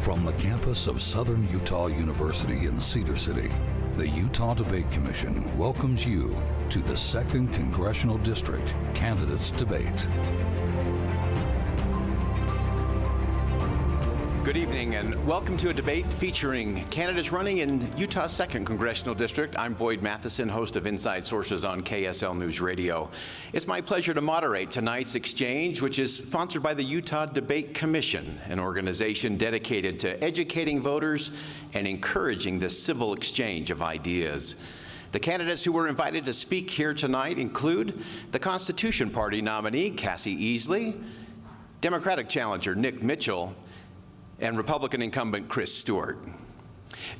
From the campus of Southern Utah University in Cedar City, the Utah Debate Commission welcomes you to the 2nd Congressional District Candidates Debate. Good evening and welcome to a debate featuring candidates running in Utah's 2nd Congressional District. I'm Boyd Matheson, host of Inside Sources on KSL Newsradio. It's my pleasure to moderate tonight's exchange, which is sponsored by the Utah Debate Commission, an organization dedicated to educating voters and encouraging the civil exchange of ideas. The candidates who were invited to speak here tonight include the Constitution Party nominee, Cassie Easley, Democratic challenger Nick Mitchell, and Republican incumbent Chris Stewart.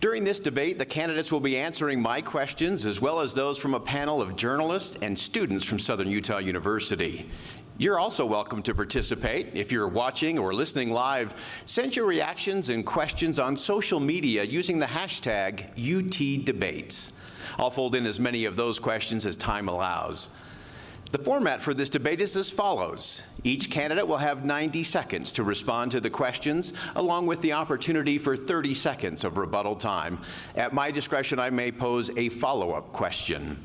During this debate, the candidates will be answering my questions as well as those from a panel of journalists and students from Southern Utah University. You're also welcome to participate. If you're watching or listening live, send your reactions and questions on social media using the hashtag UTDebates. I'll fold in as many of those questions as time allows. The format for this debate is as follows. Each candidate will have 90 seconds to respond to the questions, along with the opportunity for 30 seconds of rebuttal time. At my discretion, I may pose a follow-up question.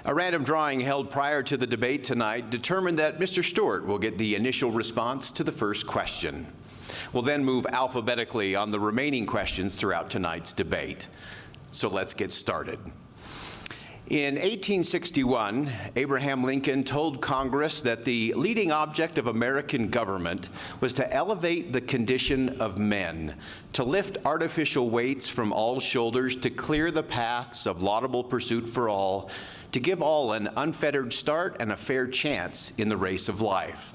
A random drawing held prior to the debate tonight determined that Mr. Stewart will get the initial response to the first question. We'll then move alphabetically on the remaining questions throughout tonight's debate. So let's get started. In 1861, Abraham Lincoln told Congress that the leading object of American government was to elevate the condition of men, to lift artificial weights from all shoulders, to clear the paths of laudable pursuit for all, to give all an unfettered start and a fair chance in the race of life.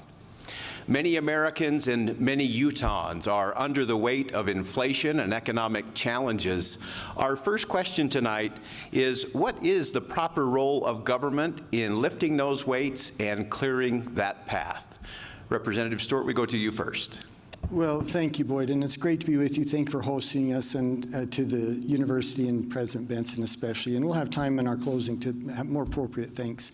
Many Americans and many Utahns are under the weight of inflation and economic challenges. Our first question tonight is, what is the proper role of government in lifting those weights and clearing that path? Representative Stewart, we go to you first. Well, thank you, Boyd, and it's great to be with you. Thank you for hosting us, and to the university and President Benson especially. And we'll have time in our closing to have more appropriate thanks.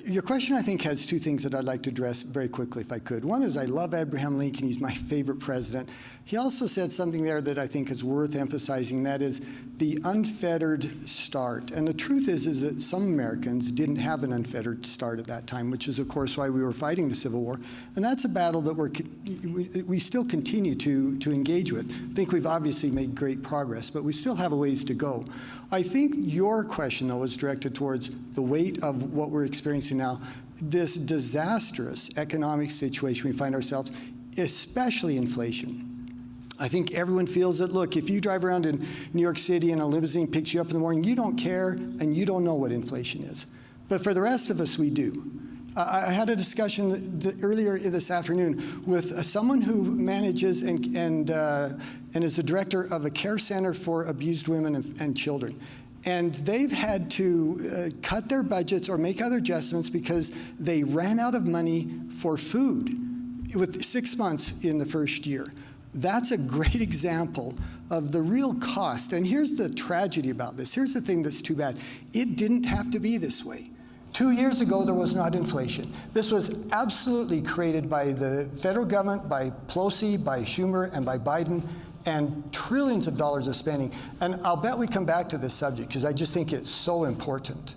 Your question, I think, has two things that I'd like to address very quickly, if I could. One is I love Abraham Lincoln. He's my favorite president. He also said something there that I think is worth emphasizing, that is the unfettered start. And the truth is that some Americans didn't have an unfettered start at that time, which is, of course, why we were fighting the Civil War. And that's a battle that we still continue to engage with. I think we've obviously made great progress, but we still have a ways to go. I think your question, though, is directed towards the weight of what we're experiencing now, this disastrous economic situation we find ourselves, especially inflation. I think everyone feels that, look, if you drive around in New York City and a limousine picks you up in the morning, you don't care and you don't know what inflation is. But for the rest of us, we do. I had a discussion earlier this afternoon with someone who manages and is the director of a care center for abused women and children. And they've had to cut their budgets or make other adjustments because they ran out of money for food with 6 months in the first year. That's a great example of the real cost. And here's the tragedy about this. Here's the thing that's too bad. It didn't have to be this way. 2 years ago, there was not inflation. This was absolutely created by the federal government, by Pelosi, by Schumer, and by Biden, and trillions of dollars of spending. And I'll bet we come back to this subject because I just think it's so important.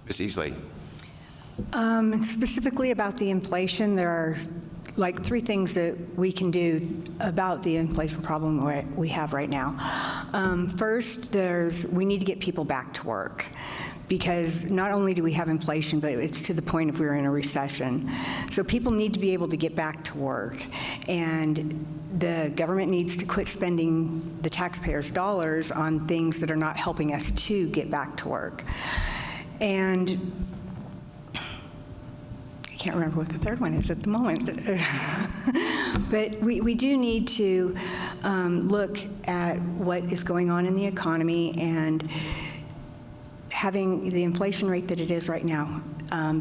Ms. Easley. Specifically about the inflation, there are like 3 things that we can do about the inflation problem we have right now. First, we need to get people back to work, because not only do we have inflation, but it's to the point if we're in a recession. So people need to be able to get back to work, and the government needs to quit spending the taxpayers' dollars on things that are not helping us to get back to work. And I can't remember what the third one is at the moment. But we do need to look at what is going on in the economy, and having the inflation rate that it is right now,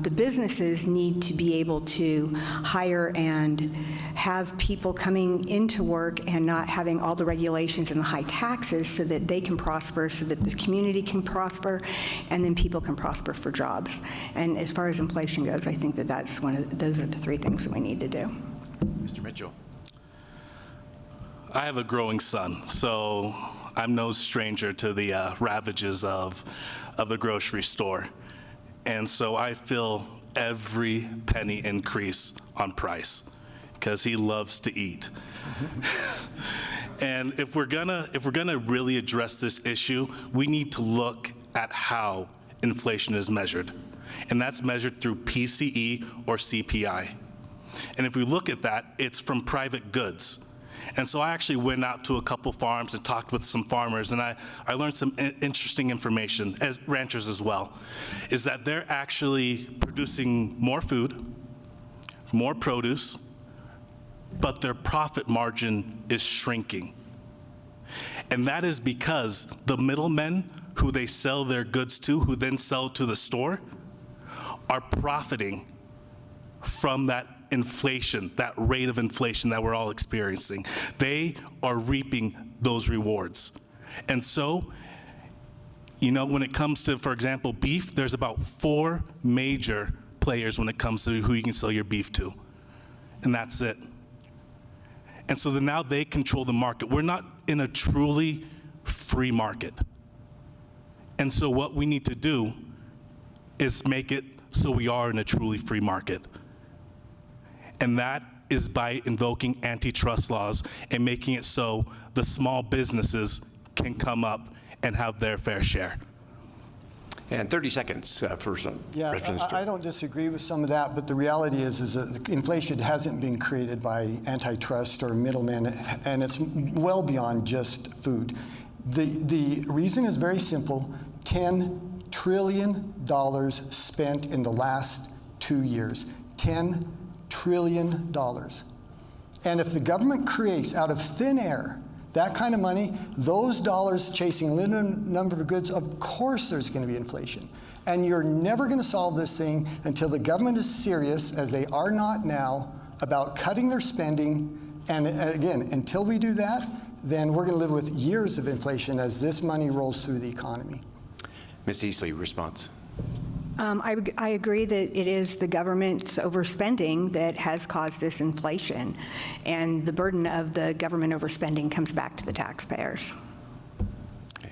the businesses need to be able to hire and have people coming into work and not having all the regulations and the high taxes, so that they can prosper, so that the community can prosper, and then people can prosper for jobs. And as far as inflation goes, I think that those are the 3 things that we need to do. Mr. Mitchell. I have a growing son, so I'm no stranger to the ravages of the grocery store. And so I feel every penny increase on price because he loves to eat. And if we're gonna really address this issue, we need to look at how inflation is measured. And that's measured through PCE or CPI. And if we look at that, it's from private goods. And so I actually went out to a couple farms and talked with some farmers, and I learned some interesting information, as ranchers as well, is that they're actually producing more food, more produce, but their profit margin is shrinking. And that is because the middlemen who they sell their goods to, who then sell to the store, are profiting from that inflation, that rate of inflation that we're all experiencing. They are reaping those rewards. And so, you know, when it comes to, for example, beef, there's about 4 major players when it comes to who you can sell your beef to. And that's it. And so then now they control the market. We're not in a truly free market. And so what we need to do is make it so we are in a truly free market. And that is by invoking antitrust laws and making it so the small businesses can come up and have their fair share. And 30 seconds for some. Yeah, I don't disagree with some of that, but the reality is that inflation hasn't been created by antitrust or middlemen, and it's well beyond just food. The reason is very simple. $10 trillion spent in the last 2 years. $10 trillion. And if the government creates out of thin air that kind of money, those dollars chasing a limited number of goods, of course there's going to be inflation. And you're never going to solve this thing until the government is serious, as they are not now, about cutting their spending. And again, until we do that, then we're going to live with years of inflation as this money rolls through the economy. Ms. Easley, response. I agree that it is the government's overspending that has caused this inflation, and the burden of the government overspending comes back to the taxpayers.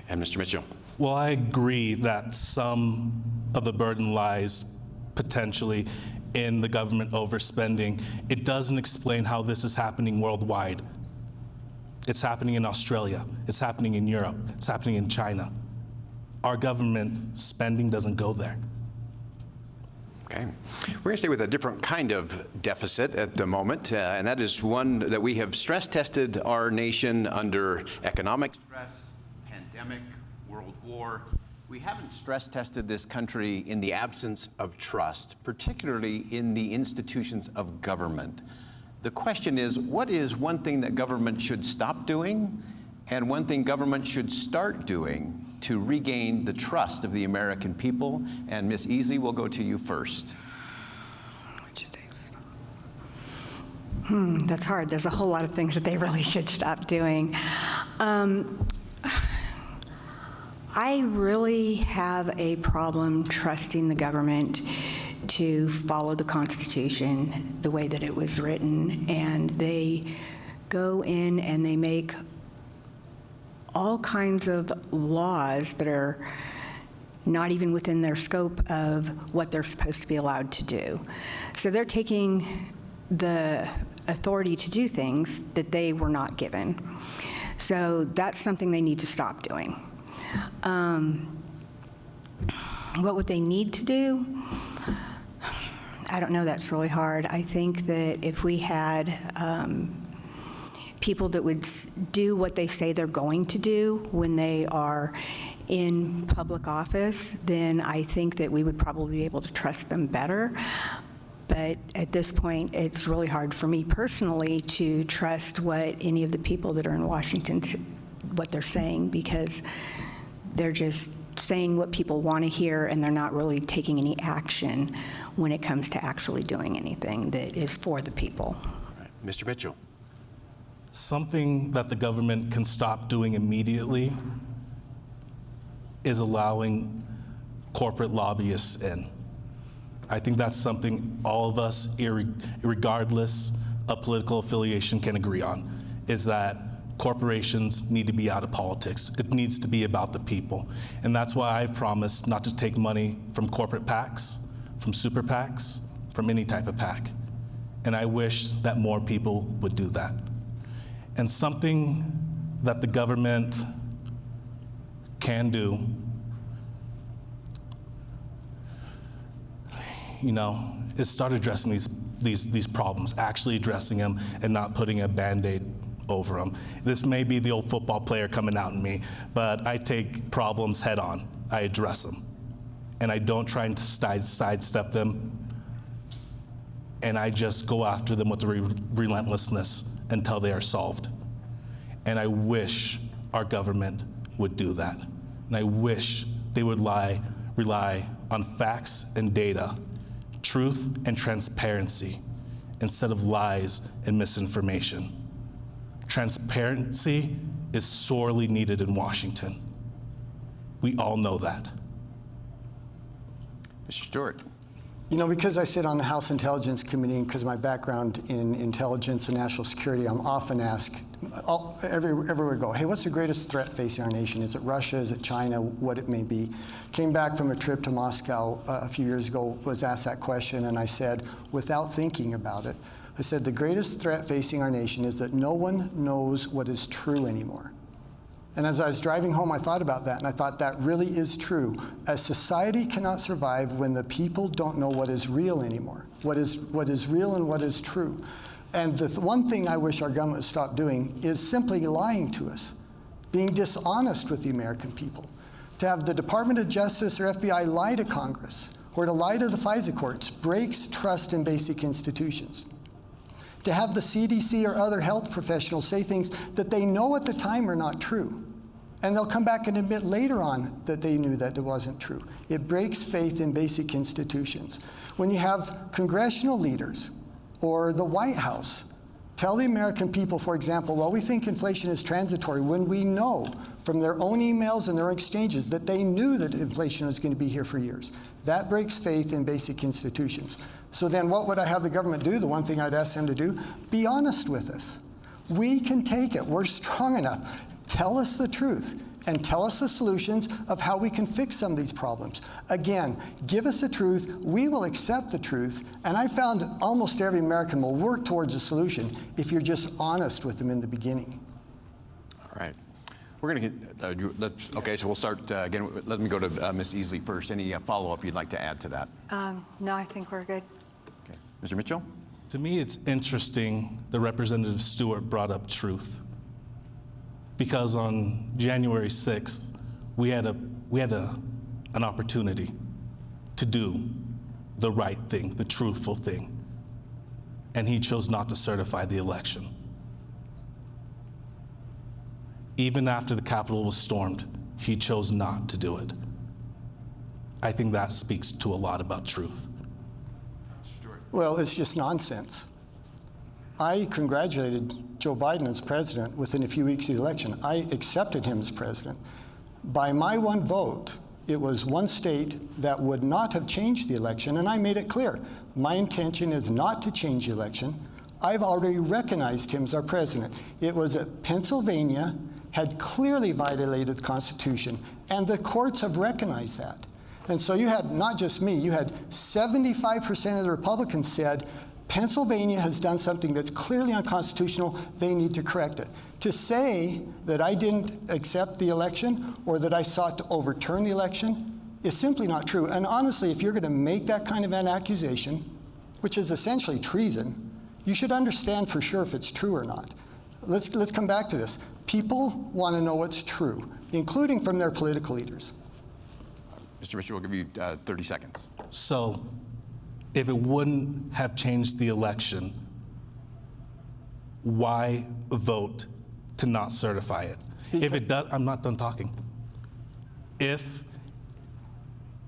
And Mr. Mitchell. Well, I agree that some of the burden lies potentially in the government overspending. It doesn't explain how this is happening worldwide. It's happening in Australia. It's happening in Europe. It's happening in China. Our government spending doesn't go there. Okay. We're going to stay with a different kind of deficit at the moment, and that is one that we have stress tested our nation under economic stress, pandemic, world war. We haven't stress tested this country in the absence of trust, particularly in the institutions of government. The question is, what is one thing that government should stop doing and one thing government should start doing to regain the trust of the American people? And Ms. Easley, we'll go to you first. That's hard. There's a whole lot of things that they really should stop doing. I really have a problem trusting the government to follow the Constitution the way that it was written, and they go in and they make all kinds of laws that are not even within their scope of what they're supposed to be allowed to do. So they're taking the authority to do things that they were not given. So that's something they need to stop doing. What would they need to do? I don't know. That's really hard. I think that if we had people that would do what they say they're going to do when they are in public office, then I think that we would probably be able to trust them better. But at this point, it's really hard for me personally to trust what any of the people that are in Washington, what they're saying, because they're just saying what people want to hear, and they're not really taking any action when it comes to actually doing anything that is for the people. Right. Mr. Mitchell. Something that the government can stop doing immediately is allowing corporate lobbyists in. I think that's something all of us, regardless of political affiliation, can agree on, is that corporations need to be out of politics. It needs to be about the people. And that's why I've promised not to take money from corporate PACs, from super PACs, from any type of PAC. And I wish that more people would do that. And something that the government can do, is start addressing these problems, actually addressing them and not putting a Band-Aid over them. This may be the old football player coming out in me, but I take problems head on. I address them. And I don't try and sidestep them. And I just go after them with the relentlessness until they are solved. And I wish our government would do that. And I wish they would rely on facts and data, truth and transparency, instead of lies and misinformation. Transparency is sorely needed in Washington. We all know that. Mr. Stewart. Because I sit on the House Intelligence Committee, and because of my background in intelligence and national security, I'm often asked, everywhere we go, hey, what's the greatest threat facing our nation? Is it Russia? Is it China? What it may be. Came back from a trip to Moscow a few years ago, was asked that question, and I said, without thinking about it, I said, the greatest threat facing our nation is that no one knows what is true anymore. And as I was driving home, I thought about that, and I thought that really is true. A society cannot survive when the people don't know what is real anymore, what is real and what is true. And the one thing I wish our government would stop doing is simply lying to us, being dishonest with the American people. To have the Department of Justice or FBI lie to Congress or to lie to the FISA courts breaks trust in basic institutions. To have the CDC or other health professionals say things that they know at the time are not true, and they'll come back and admit later on that they knew that it wasn't true. It breaks faith in basic institutions. When you have congressional leaders or the White House tell the American people, for example, well, we think inflation is transitory, when we know from their own emails and their exchanges that they knew that inflation was going to be here for years. That breaks faith in basic institutions. So then what would I have the government do? The one thing I'd ask them to do, be honest with us. We can take it. We're strong enough. Tell us the truth and tell us the solutions of how we can fix some of these problems. Again, give us the truth. We will accept the truth. And I found almost every American will work towards a solution if you're just honest with them in the beginning. All right. We're going to get, okay, so we'll start again. Let me go to Ms. Easley first. Any follow-up you'd like to add to that? No, I think we're good. Okay. Mr. Mitchell? To me, it's interesting that Representative Stewart brought up truth. Because on January 6th, we had an opportunity to do the right thing, the truthful thing, and he chose not to certify the election. Even after the Capitol was stormed, he chose not to do it. I think that speaks to a lot about truth. Well, it's just nonsense. I congratulated Joe Biden as president within a few weeks of the election. I accepted him as president. By my one vote, it was one state that would not have changed the election, and I made it clear. My intention is not to change the election. I've already recognized him as our president. It was that Pennsylvania had clearly violated the Constitution, and the courts have recognized that. And so you had, not just me, you had 75% of the Republicans said, Pennsylvania has done something that's clearly unconstitutional, they need to correct it. To say that I didn't accept the election or that I sought to overturn the election is simply not true. And honestly, if you're going to make that kind of an accusation, which is essentially treason, you should understand for sure if it's true or not. Let's come back to this. People want to know what's true, including from their political leaders. Mr. Mitchell, we'll give you 30 seconds. So, if it wouldn't have changed the election, why vote to not certify it? If it does, I'm not done talking. If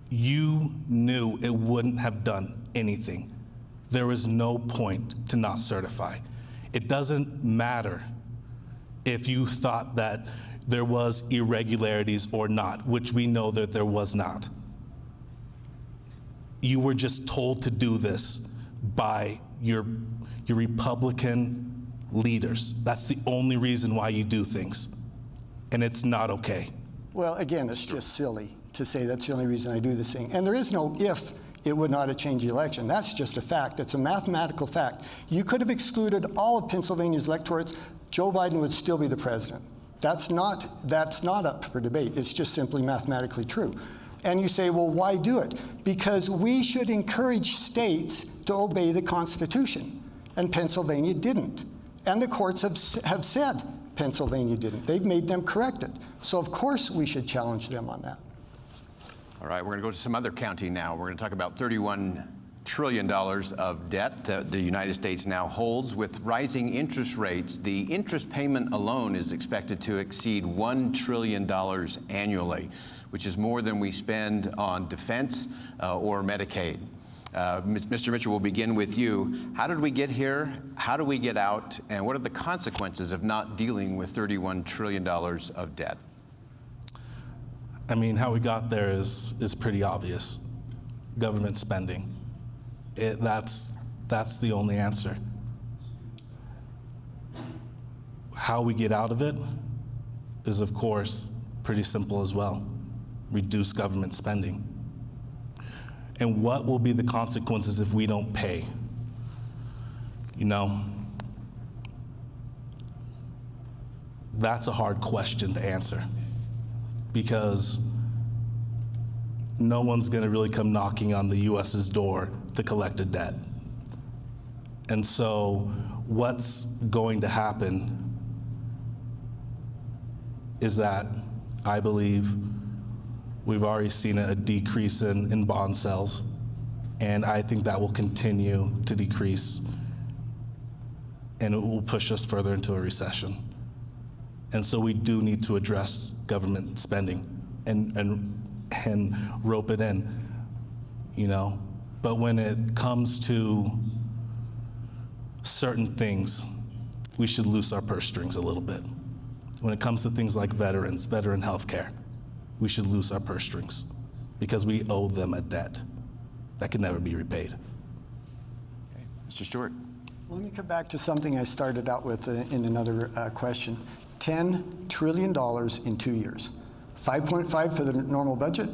you knew it wouldn't have done anything, there is no point to not certify. It doesn't matter if you thought that there was irregularities or not, which we know that there was not. You were just told to do this by your Republican leaders. That's the only reason why you do things, and it's not okay. Well, again, it's just silly to say that's the only reason I do this thing. And there is no if it would not have changed the election. That's just a fact. It's a mathematical fact. You could have excluded all of Pennsylvania's electorates. Joe Biden would still be the president. That's not up for debate. It's just simply mathematically true. And you say, well, why do it? Because we should encourage states to obey the Constitution, and Pennsylvania didn't. And the courts have said Pennsylvania didn't. They've made them correct it. So of course we should challenge them on that. All right, we're going to go to some other county now. We're going to talk about $31 trillion of debt the United States now holds. With rising interest rates, the interest payment alone is expected to exceed $1 trillion annually, which is more than we spend on defense or Medicaid. Mr. Mitchell, we'll begin with you. How did we get here? How do we get out? And what are the consequences of not dealing with $31 trillion of debt? I mean, how we got there is pretty obvious. Government spending. That's the only answer. How we get out of it is, of course, pretty simple as well. Reduce government spending. And what will be the consequences if we don't pay? You know, that's a hard question to answer, because no one's going to really come knocking on the U.S.'s door to collect a debt. And so what's going to happen is that I believe we've already seen a decrease in bond sales, and I think that will continue to decrease, and it will push us further into a recession. And so we do need to address government spending and rope it in, you know. But when it comes to certain things, we should loose our purse strings a little bit. When it comes to things like veteran health care, we should loose our purse strings, because we owe them a debt that can never be repaid. Okay. Mr. Stewart. Let me come back to something I started out with in another question. $10 trillion in 2 years. 5.5 for the normal budget,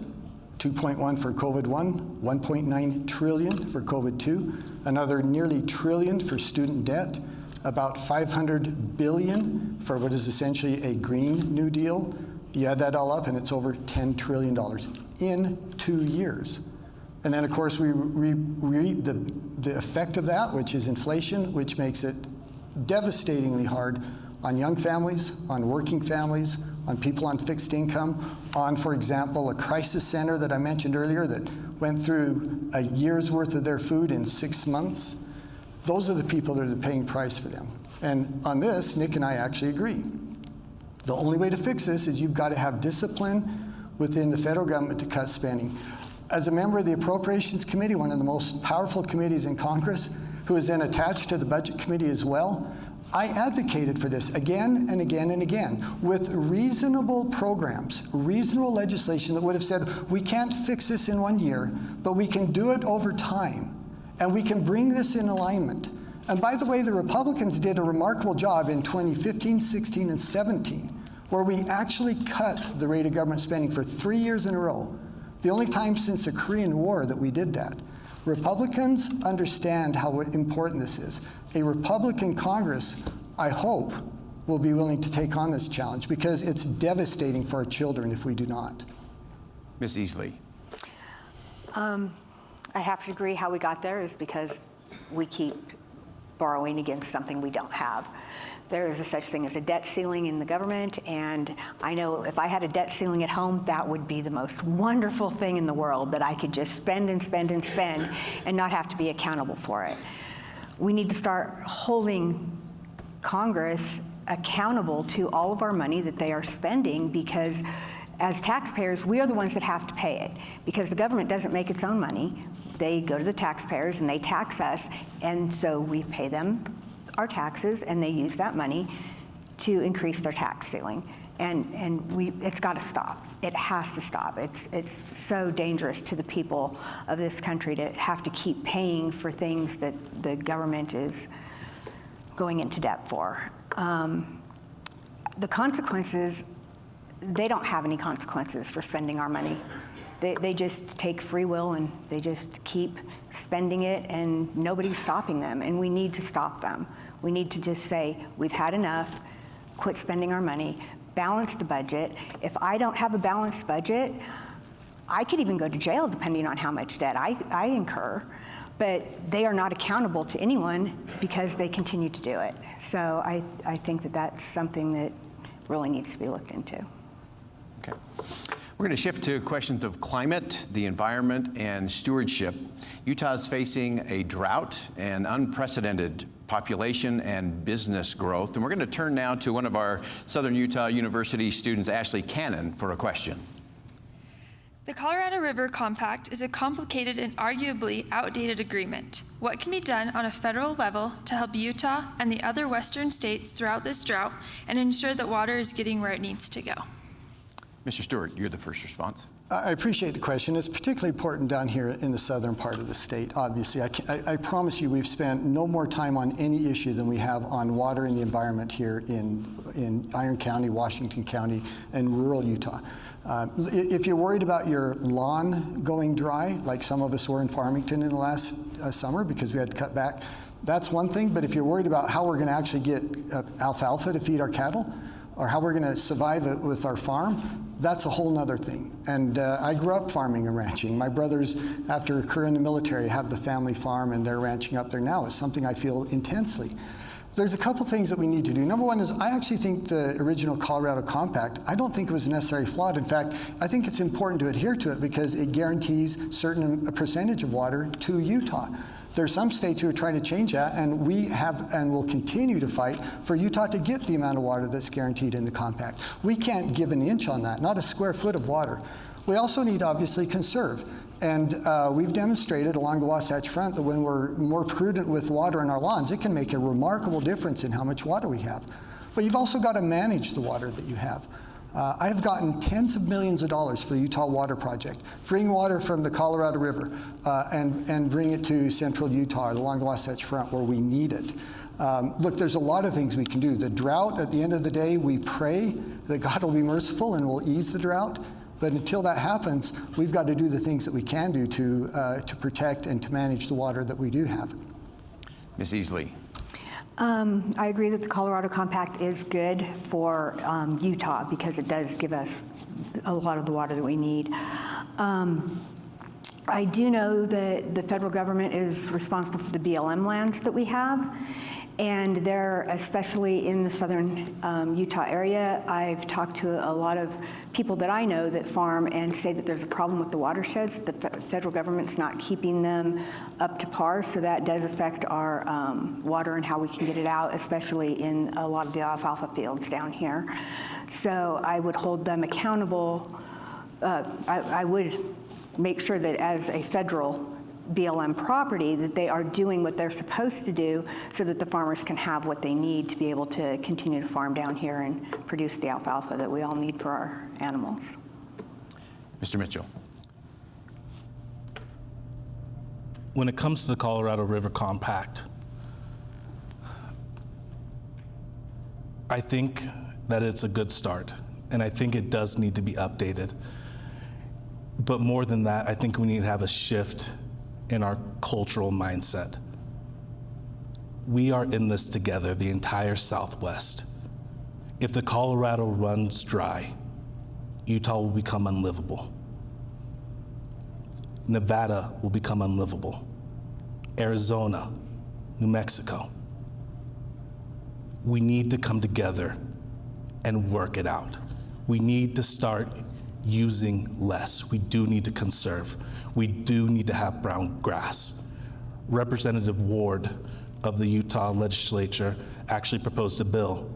2.1 for COVID-1, 1.9 trillion for COVID-2, another nearly trillion for student debt, about 500 billion for what is essentially a Green New Deal. You add that all up and it's over $10 trillion in 2 years. And then of course we reap the effect of that, which is inflation, which makes it devastatingly hard on young families, on working families, on people on fixed income, on, for example, a crisis center that I mentioned earlier that went through a year's worth of their food in 6 months. Those are the people that are the paying price for them. And on this, Nick and I actually agree. The only way to fix this is you've got to have discipline within the federal government to cut spending. As a member of the Appropriations Committee, one of the most powerful committees in Congress, who is then attached to the Budget Committee as well, I advocated for this again and again and again with reasonable programs, reasonable legislation that would have said, we can't fix this in 1 year, but we can do it over time, and we can bring this in alignment. And by the way, the Republicans did a remarkable job in 2015, 16, and 17, where we actually cut the rate of government spending for 3 years in a row. The only time since the Korean War that we did that. Republicans understand how important this is. A Republican Congress, I hope, will be willing to take on this challenge, because it's devastating for our children if we do not. Ms. Easley. I have to agree how we got there is because we keep borrowing against something we don't have. There is a such thing as a debt ceiling in the government, and I know if I had a debt ceiling at home, that would be the most wonderful thing in the world, that I could just spend and spend and spend and not have to be accountable for it. We need to start holding Congress accountable to all of our money that they are spending, because as taxpayers, we are the ones that have to pay it, because the government doesn't make its own money. They go to the taxpayers and they tax us, and so we pay them our taxes, and they use that money to increase their tax ceiling. And it's got to stop. It has to stop. It's so dangerous to the people of this country to have to keep paying for things that the government is going into debt for. The consequences, they don't have any consequences for spending our money. They just take free will and they just keep spending it, and nobody's stopping them, and we need to stop them. We need to just say, we've had enough, quit spending our money, balance the budget. If I don't have a balanced budget, I could even go to jail depending on how much debt I incur, but they are not accountable to anyone because they continue to do it. So I think that that's something that really needs to be looked into. Okay. We're going to shift to questions of climate, the environment, and stewardship. Utah is facing a drought and unprecedented population and business growth. And we're going to turn now to one of our Southern Utah University students, Ashley Cannon, for a question. The Colorado River Compact is a complicated and arguably outdated agreement. What can be done on a federal level to help Utah and the other western states throughout this drought and ensure that water is getting where it needs to go? Mr. Stewart, you're the first response. I appreciate the question. It's particularly important down here in the southern part of the state, obviously. I promise you we've spent no more time on any issue than we have on water and the environment here in Iron County, Washington County, and rural Utah. If you're worried about your lawn going dry, like some of us were in Farmington in the last summer because we had to cut back, that's one thing. But if you're worried about how we're going to actually get alfalfa to feed our cattle, or how we're going to survive it with our farm, that's a whole nother thing. And I grew up farming and ranching. My brothers, after a career in the military, have the family farm, and they're ranching up there now. It's something I feel intensely. There's a couple things that we need to do. Number one is I actually think the original Colorado Compact, I don't think it was necessarily flawed. In fact, I think it's important to adhere to it because it guarantees a percentage of water to Utah. There's some states who are trying to change that, and we have and will continue to fight for Utah to get the amount of water that's guaranteed in the compact. We can't give an inch on that, not a square foot of water. We also need to obviously conserve. And we've demonstrated along the Wasatch Front that when we're more prudent with water in our lawns, it can make a remarkable difference in how much water we have. But you've also got to manage the water that you have. I have gotten tens of millions of dollars for the Utah Water Project. Bring water from the Colorado River and bring it to central Utah, along the Wasatch Front, where we need it. Look, there's a lot of things we can do. The drought, at the end of the day, we pray that God will be merciful and will ease the drought. But until that happens, we've got to do the things that we can do to protect and to manage the water that we do have. Ms. Easley. I agree that the Colorado Compact is good for Utah because it does give us a lot of the water that we need. I do know that the federal government is responsible for the BLM lands that we have, and they're especially in the southern Utah area. I've talked to a lot of people that I know that farm and say that there's a problem with the watersheds. The federal government's not keeping them up to par, so that does affect our water and how we can get it out, especially in a lot of the alfalfa fields down here. So I would hold them accountable. I would make sure that as a federal BLM property that they are doing what they're supposed to do so that the farmers can have what they need to be able to continue to farm down here and produce the alfalfa that we all need for our animals. Mr. Mitchell. When it comes to the Colorado River Compact, I think that it's a good start, and I think it does need to be updated. But more than that, I think we need to have a shift in our cultural mindset. We are in this together, the entire Southwest. If the Colorado runs dry, Utah will become unlivable. Nevada will become unlivable. Arizona, New Mexico. We need to come together and work it out. We need to start using less. We do need to conserve. We do need to have brown grass. Representative Ward of the Utah legislature actually proposed a bill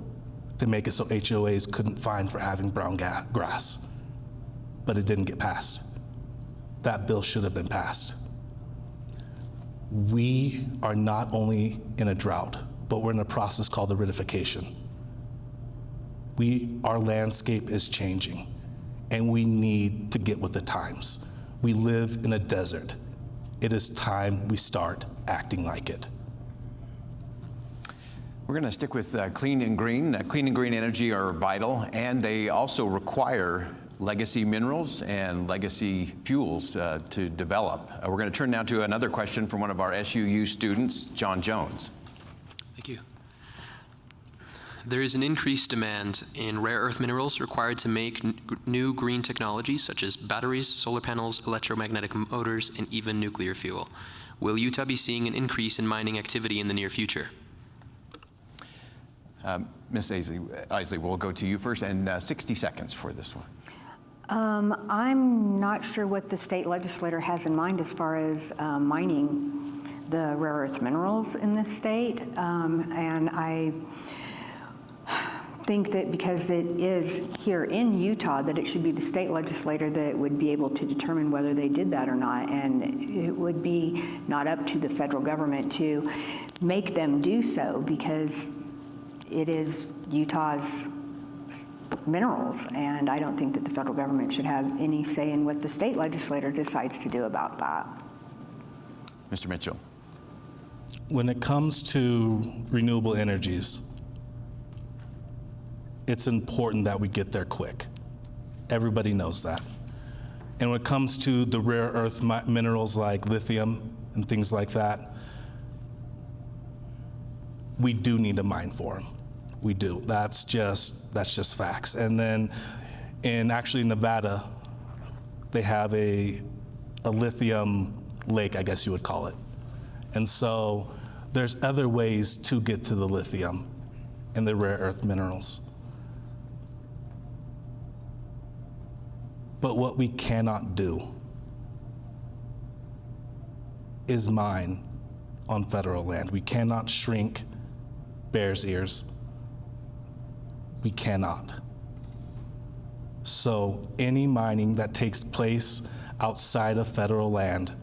to make it so HOAs couldn't fine for having brown grass, but it didn't get passed. That bill should have been passed. We are not only in a drought, but we're in a process called aridification. Our landscape is changing, and we need to get with the times. We live in a desert. It is time we start acting like it. We're going to stick with clean and green. Clean and green energy are vital, and they also require legacy minerals and legacy fuels to develop. We're going to turn now to another question from one of our SUU students, John Jones. Thank you. There is an increased demand in rare earth minerals required to make new green technologies such as batteries, solar panels, electromagnetic motors, and even nuclear fuel. Will Utah be seeing an increase in mining activity in the near future? Ms. Easley, we'll go to you first, and 60 seconds for this one. I'm not sure what the state legislator has in mind as far as mining the rare earth minerals in this state. And I think that because it is here in Utah, that it should be the state legislator that would be able to determine whether they did that or not. And it would be not up to the federal government to make them do so, because it is Utah's minerals, and I don't think that the federal government should have any say in what the state legislator decides to do about that. Mr. Mitchell. When it comes to renewable energies, it's important that we get there quick. Everybody knows that. And when it comes to the rare earth minerals like lithium and things like that, we do need to mine for them. We do. That's just facts. And then in Nevada, they have a lithium lake, I guess you would call it. And so there's other ways to get to the lithium and the rare earth minerals. But what we cannot do is mine on federal land. We cannot shrink bear's ears. We cannot. So any mining that takes place outside of federal land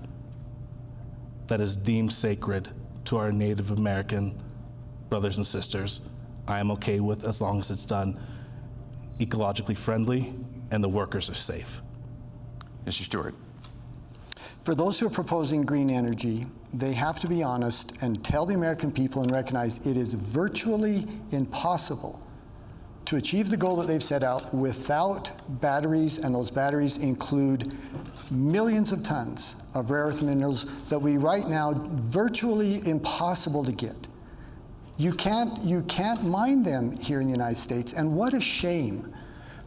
that is deemed sacred to our Native American brothers and sisters, I am okay with, as long as it's done ecologically friendly and the workers are safe. Mr. Stewart. For those who are proposing green energy, they have to be honest and tell the American people and recognize it is virtually impossible to achieve the goal that they've set out without batteries, and those batteries include millions of tons of rare earth minerals that we right now virtually impossible to get. You can't mine them here in the United States, and what a shame.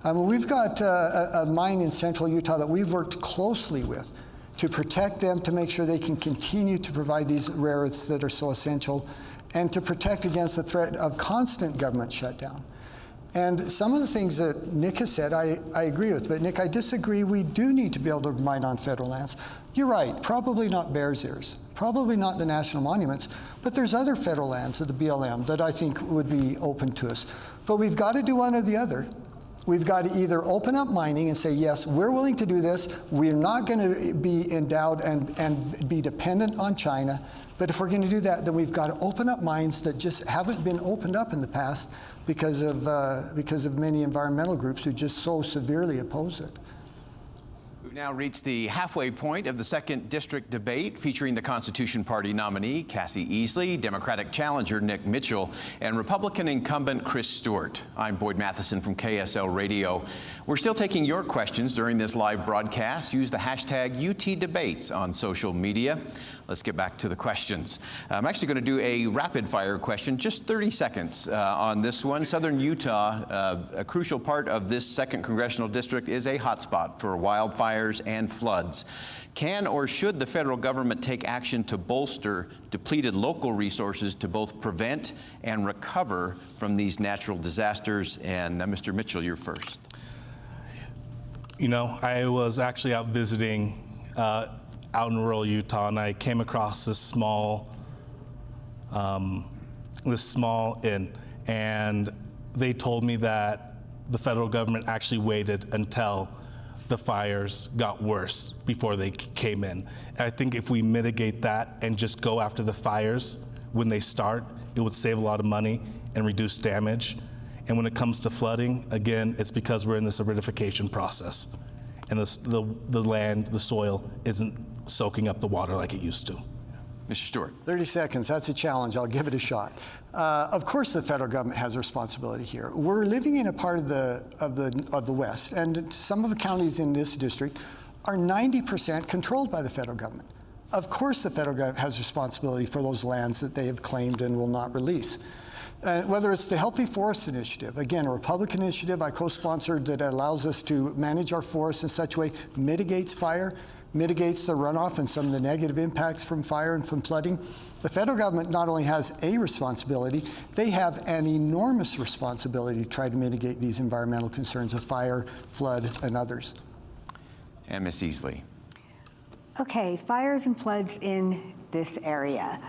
We've got a mine in central Utah that we've worked closely with to protect them, to make sure they can continue to provide these rare earths that are so essential, and to protect against the threat of constant government shutdown. And some of the things that Nick has said, I agree with, but Nick, I disagree. We do need to be able to mine on federal lands. You're right, probably not Bears Ears, probably not the national monuments, but there's other federal lands of the BLM that I think would be open to us. But we've got to do one or the other. We've got to either open up mining and say, yes, we're willing to do this. We're not going to be endowed and be dependent on China. But if we're going to do that, then we've got to open up mines that just haven't been opened up in the past because of many environmental groups who just so severely oppose it. We've now reached the halfway point of the 2nd District debate featuring the Constitution Party nominee, Cassie Easley, Democratic challenger Nick Mitchell, and Republican incumbent Chris Stewart. I'm Boyd Matheson from KSL Radio. We're still taking your questions during this live broadcast. Use the hashtag UTDebates on social media. Let's get back to the questions. I'm actually going to do a rapid-fire question, just 30 seconds on this one. Southern Utah, a crucial part of this 2nd Congressional District, is a hotspot for wildfires and floods. Can or should the federal government take action to bolster depleted local resources to both prevent and recover from these natural disasters? And Mr. Mitchell, you're first. You know, I was actually out visiting out in rural Utah, and I came across this small inn, and they told me that the federal government actually waited until the fires got worse before they came in. And I think if we mitigate that and just go after the fires when they start, it would save a lot of money and reduce damage. And when it comes to flooding, again, it's because we're in this aridification process, and the land, the soil, isn't soaking up the water like it used to. Mr. Stewart. 30 seconds, that's a challenge. I'll give it a shot. Of course the federal government has a responsibility here. We're living in a part of the West, and some of the counties in this district are 90% controlled by the federal government. Of course the federal government has responsibility for those lands that they have claimed and will not release. Whether it's the Healthy Forest Initiative, again, a Republican initiative I co-sponsored that allows us to manage our forests in such a way, mitigates fire, mitigates the runoff and some of the negative impacts from fire and from flooding. The federal government not only has a responsibility, they have an enormous responsibility to try to mitigate these environmental concerns of fire, flood, and others. And Ms. Easley. Okay, fires and floods in this area.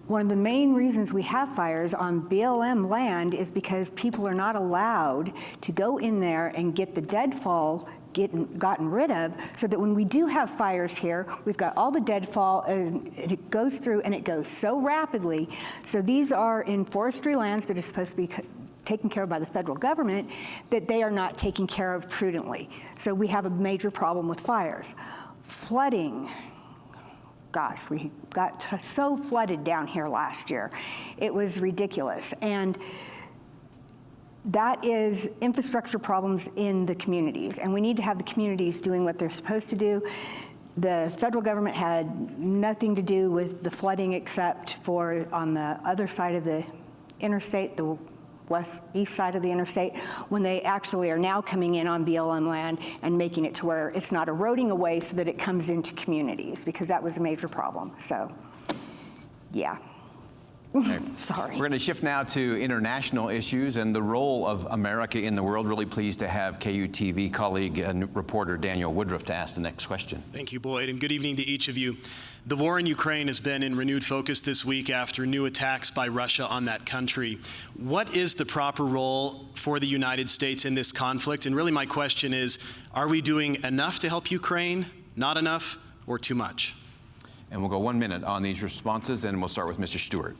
One of the main reasons we have fires on BLM land is because people are not allowed to go in there and get the deadfall gotten rid of, so that when we do have fires here, we've got all the deadfall, and it goes through, and it goes so rapidly. So these are in forestry lands that are supposed to be taken care of by the federal government, that they are not taken care of prudently. So we have a major problem with fires. Flooding. Gosh, we got so flooded down here last year. It was ridiculous. And that is infrastructure problems in the communities, and we need to have the communities doing what they're supposed to do. The federal government had nothing to do with the flooding except for on the other side of the interstate, the east side of the interstate, when they actually are now coming in on BLM land and making it to where it's not eroding away so that it comes into communities, because that was a major problem. So, yeah. Okay. Sorry. We're going to shift now to international issues and the role of America in the world. Really pleased to have KUTV colleague and reporter Daniel Woodruff to ask the next question. Thank you, Boyd, and good evening to each of you. The war in Ukraine has been in renewed focus this week after new attacks by Russia on that country. What is the proper role for the United States in this conflict? And really my question is, are we doing enough to help Ukraine, not enough, or too much? And we'll go 1 minute on these responses, and we'll start with Mr. Stewart.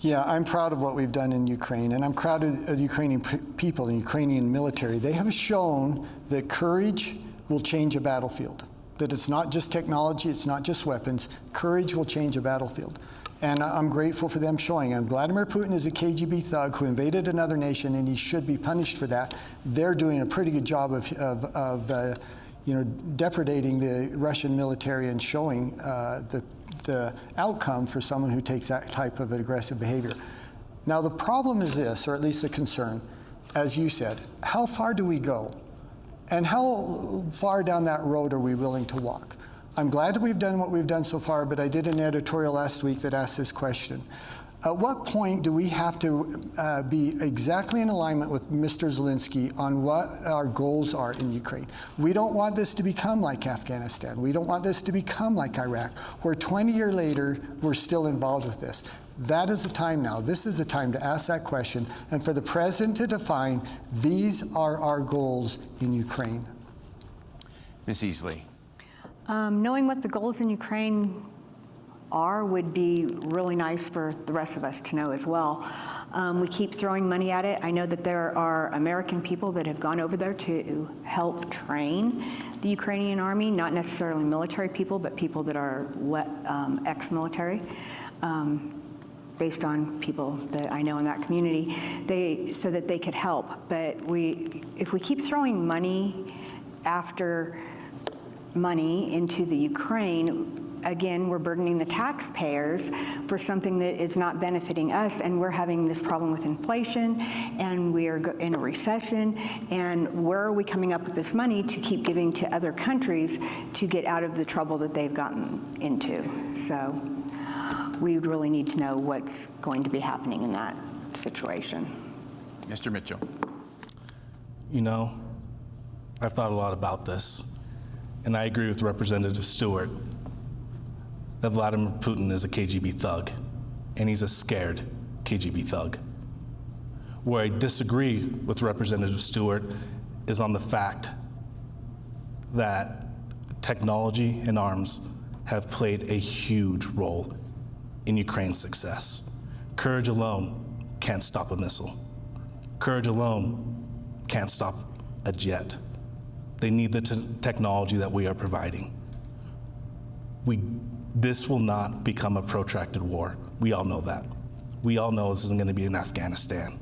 Yeah, I'm proud of what we've done in Ukraine, and I'm proud of the Ukrainian people, the Ukrainian military. They have shown that courage will change a battlefield, that it's not just technology, it's not just weapons. Courage will change a battlefield. And I'm grateful for them showing. And Vladimir Putin is a KGB thug who invaded another nation, and he should be punished for that. They're doing a pretty good job of depredating the Russian military and showing the outcome for someone who takes that type of aggressive behavior. Now the problem is this, or at least the concern, as you said, how far do we go? And how far down that road are we willing to walk? I'm glad that we've done what we've done so far, but I did an editorial last week that asked this question. At what point do we have to be exactly in alignment with Mr. Zelensky on what our goals are in Ukraine? We don't want this to become like Afghanistan. We don't want this to become like Iraq, where 20 years later, we're still involved with this. That is the time now. This is the time to ask that question, and for the President to define, these are our goals in Ukraine. Ms. Easley. Knowing what the goals in Ukraine are would be really nice for the rest of us to know as well. We keep throwing money at it. I know that there are American people that have gone over there to help train the Ukrainian army, not necessarily military people, but people that are ex-military, based on people that I know in that community, so that they could help. But if we keep throwing money after money into the Ukraine, again, we're burdening the taxpayers for something that is not benefiting us, and we're having this problem with inflation, and we are in a recession, and where are we coming up with this money to keep giving to other countries to get out of the trouble that they've gotten into? So we really need to know what's going to be happening in that situation. Mr. Mitchell. You know, I've thought a lot about this, and I agree with Representative Stewart that Vladimir Putin is a KGB thug, and he's a scared KGB thug. Where I disagree with Representative Stewart is on the fact that technology and arms have played a huge role in Ukraine's success. Courage alone can't stop a missile. Courage alone can't stop a jet. They need the technology that we are providing. We this will not become a protracted war. We all know that. We all know this isn't going to be in Afghanistan.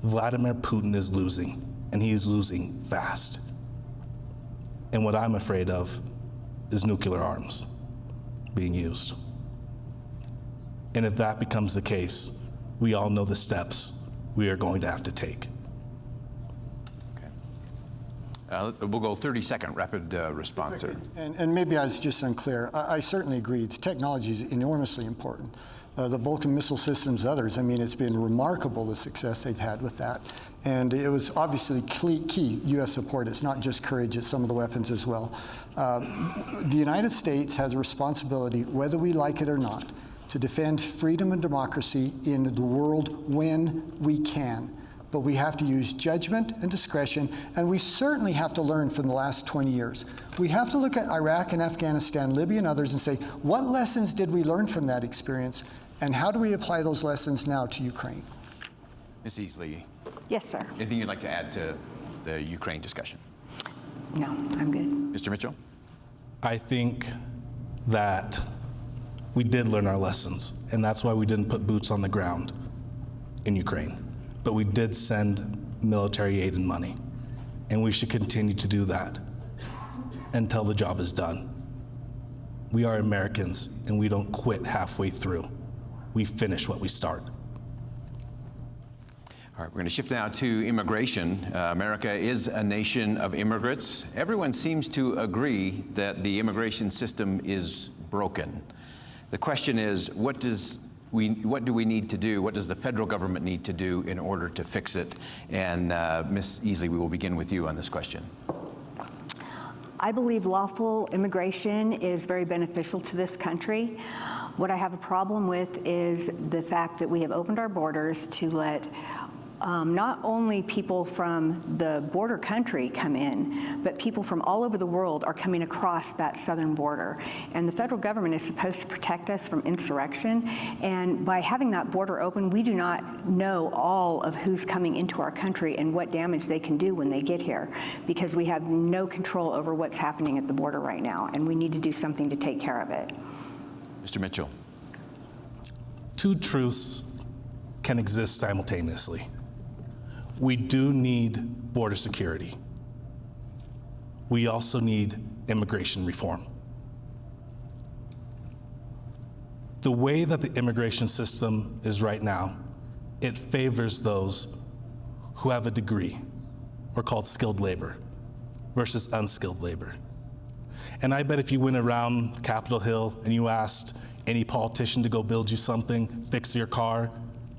Vladimir Putin is losing, and he is losing fast. And what I'm afraid of is nuclear arms being used. And if that becomes the case, we all know the steps we are going to have to take. We'll go 30-second rapid response. And maybe I was just unclear. I certainly agree. The technology is enormously important. The Vulcan missile systems, others, I mean, it's been remarkable the success they've had with that. And it was obviously key U.S. support. It's not just courage, it's some of the weapons as well. The United States has a responsibility, whether we like it or not, to defend freedom and democracy in the world when we can. But we have to use judgment and discretion, and we certainly have to learn from the last 20 years. We have to look at Iraq and Afghanistan, Libya and others, and say, what lessons did we learn from that experience, and how do we apply those lessons now to Ukraine? Ms. Easley. Yes, sir. Anything you'd like to add to the Ukraine discussion? No, I'm good. Mr. Mitchell? I think that we did learn our lessons, and that's why we didn't put boots on the ground in Ukraine. But we did send military aid and money, and we should continue to do that until the job is done. We are Americans, and we don't quit halfway through. We finish what we start. All right, we're going to shift now to immigration. America is a nation of immigrants. Everyone seems to agree that the immigration system is broken. The question is, what do we need to do? What does the federal government need to do in order to fix it? And Ms. Easley, we will begin with you on this question. I believe lawful immigration is very beneficial to this country. What I have a problem with is the fact that we have opened our borders to let not only people from the border country come in, but people from all over the world are coming across that southern border. And the federal government is supposed to protect us from insurrection. And by having that border open, we do not know all of who's coming into our country and what damage they can do when they get here, because we have no control over what's happening at the border right now, and we need to do something to take care of it. Mr. Mitchell. Two truths can exist simultaneously. We do need border security. We also need immigration reform. The way that the immigration system is right now, it favors those who have a degree, or called skilled labor, versus unskilled labor. And I bet if you went around Capitol Hill and you asked any politician to go build you something, fix your car,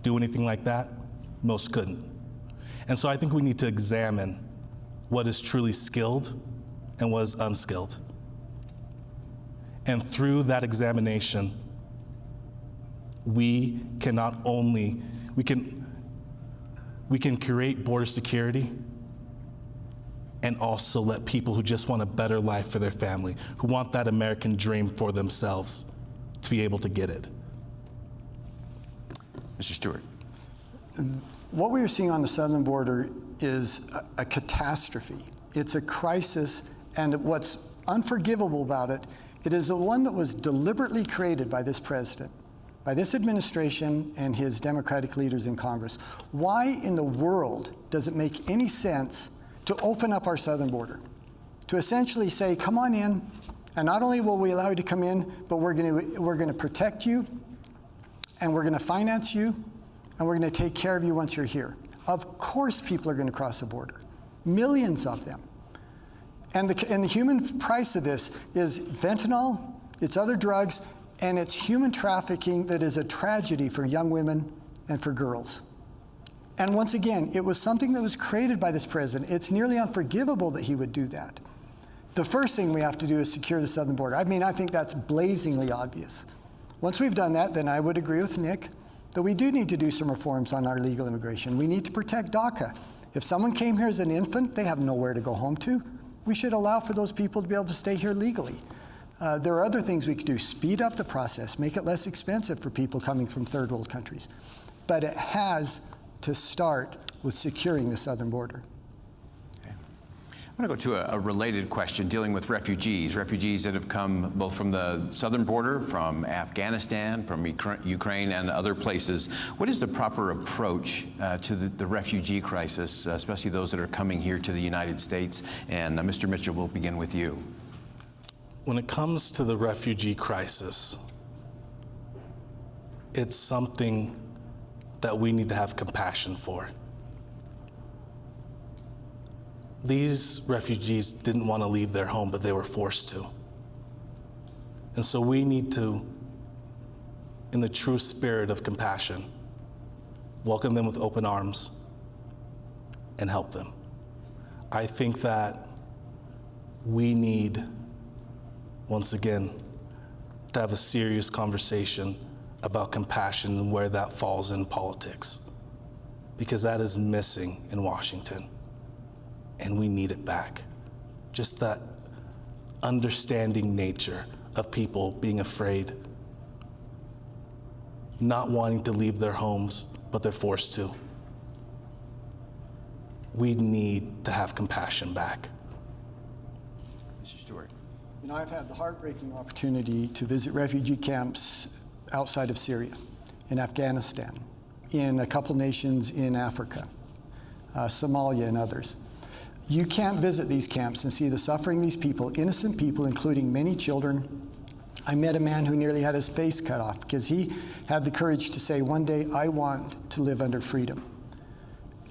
do anything like that, most couldn't. And so I think we need to examine what is truly skilled and what is unskilled. And through that examination, we can not only, we can create border security and also let people who just want a better life for their family, who want that American dream for themselves, to be able to get it. Mr. Stewart. What we are seeing on the southern border is a catastrophe. It's a crisis, and what's unforgivable about it, it is the one that was deliberately created by this president, by this administration and his Democratic leaders in Congress. Why in the world does it make any sense to open up our southern border? To essentially say, come on in, and not only will we allow you to come in, but we're going to protect you, and we're going to finance you, and we're going to take care of you once you're here. Of course people are going to cross the border, millions of them. And the human price of this is fentanyl, it's other drugs, and it's human trafficking that is a tragedy for young women and for girls. And once again, it was something that was created by this president. It's nearly unforgivable that he would do that. The first thing we have to do is secure the southern border. I mean, I think that's blazingly obvious. Once we've done that, then I would agree with Nick that we do need to do some reforms on our legal immigration. We need to protect DACA. If someone came here as an infant, they have nowhere to go home to. We should allow for those people to be able to stay here legally. There are other things we could do. Speed up the process, make it less expensive for people coming from third world countries. But it has to start with securing the southern border. Okay. I'm I'm going to go to a related question dealing with refugees that have come both from the southern border, from Afghanistan, from Ukraine, and other places. What is the proper approach to the refugee crisis, especially those that are coming here to the United States? And Mr. Mitchell, we'll begin with you. When it comes to the refugee crisis, it's something that we need to have compassion for. These refugees didn't want to leave their home, but they were forced to. And so we need to, in the true spirit of compassion, welcome them with open arms and help them. I think that we need, once again, to have a serious conversation about compassion and where that falls in politics, because that is missing in Washington. And we need it back. Just that understanding nature of people being afraid, not wanting to leave their homes, but they're forced to. We need to have compassion back. Mr. Stewart. You know, I've had the heartbreaking opportunity to visit refugee camps outside of Syria, in Afghanistan, in a couple nations in Africa, Somalia and others. You can't visit these camps and see the suffering of these people, innocent people, including many children. I met a man who nearly had his face cut off because he had the courage to say, one day I want to live under freedom.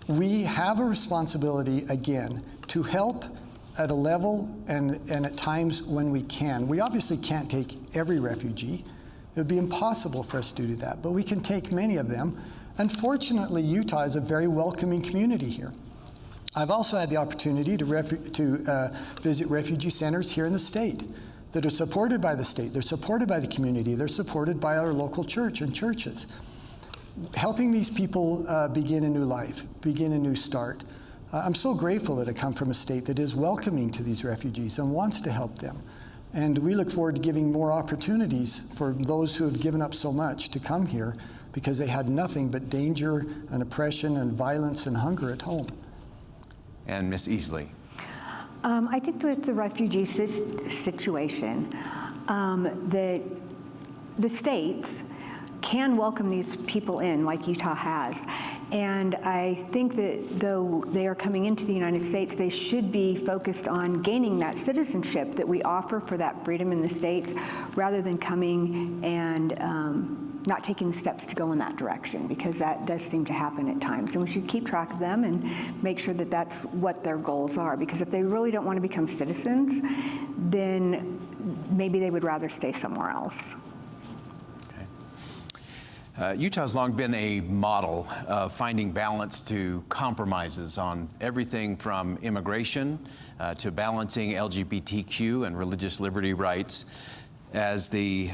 We have a responsibility, again, to help at a level and at times when we can. We obviously can't take every refugee. It would be impossible for us to do that, but we can take many of them. Unfortunately, Utah is a very welcoming community here. I've also had the opportunity to visit refugee centers here in the state that are supported by the state. They're supported by the community. They're supported by our local church and churches. Helping these people begin a new life, begin a new start. I'm so grateful that I come from a state that is welcoming to these refugees and wants to help them. And we look forward to giving more opportunities for those who have given up so much to come here because they had nothing but danger and oppression and violence and hunger at home. And Ms. Easley. I think with the refugee situation, that the states can welcome these people in like Utah has. And I think that though they are coming into the United States, they should be focused on gaining that citizenship that we offer for that freedom in the states, rather than coming and not taking the steps to go in that direction, because that does seem to happen at times. And we should keep track of them and make sure that that's what their goals are, because if they really don't want to become citizens, then maybe they would rather stay somewhere else. Utah's long been a model of finding balance to compromises on everything from immigration to balancing LGBTQ and religious liberty rights. As we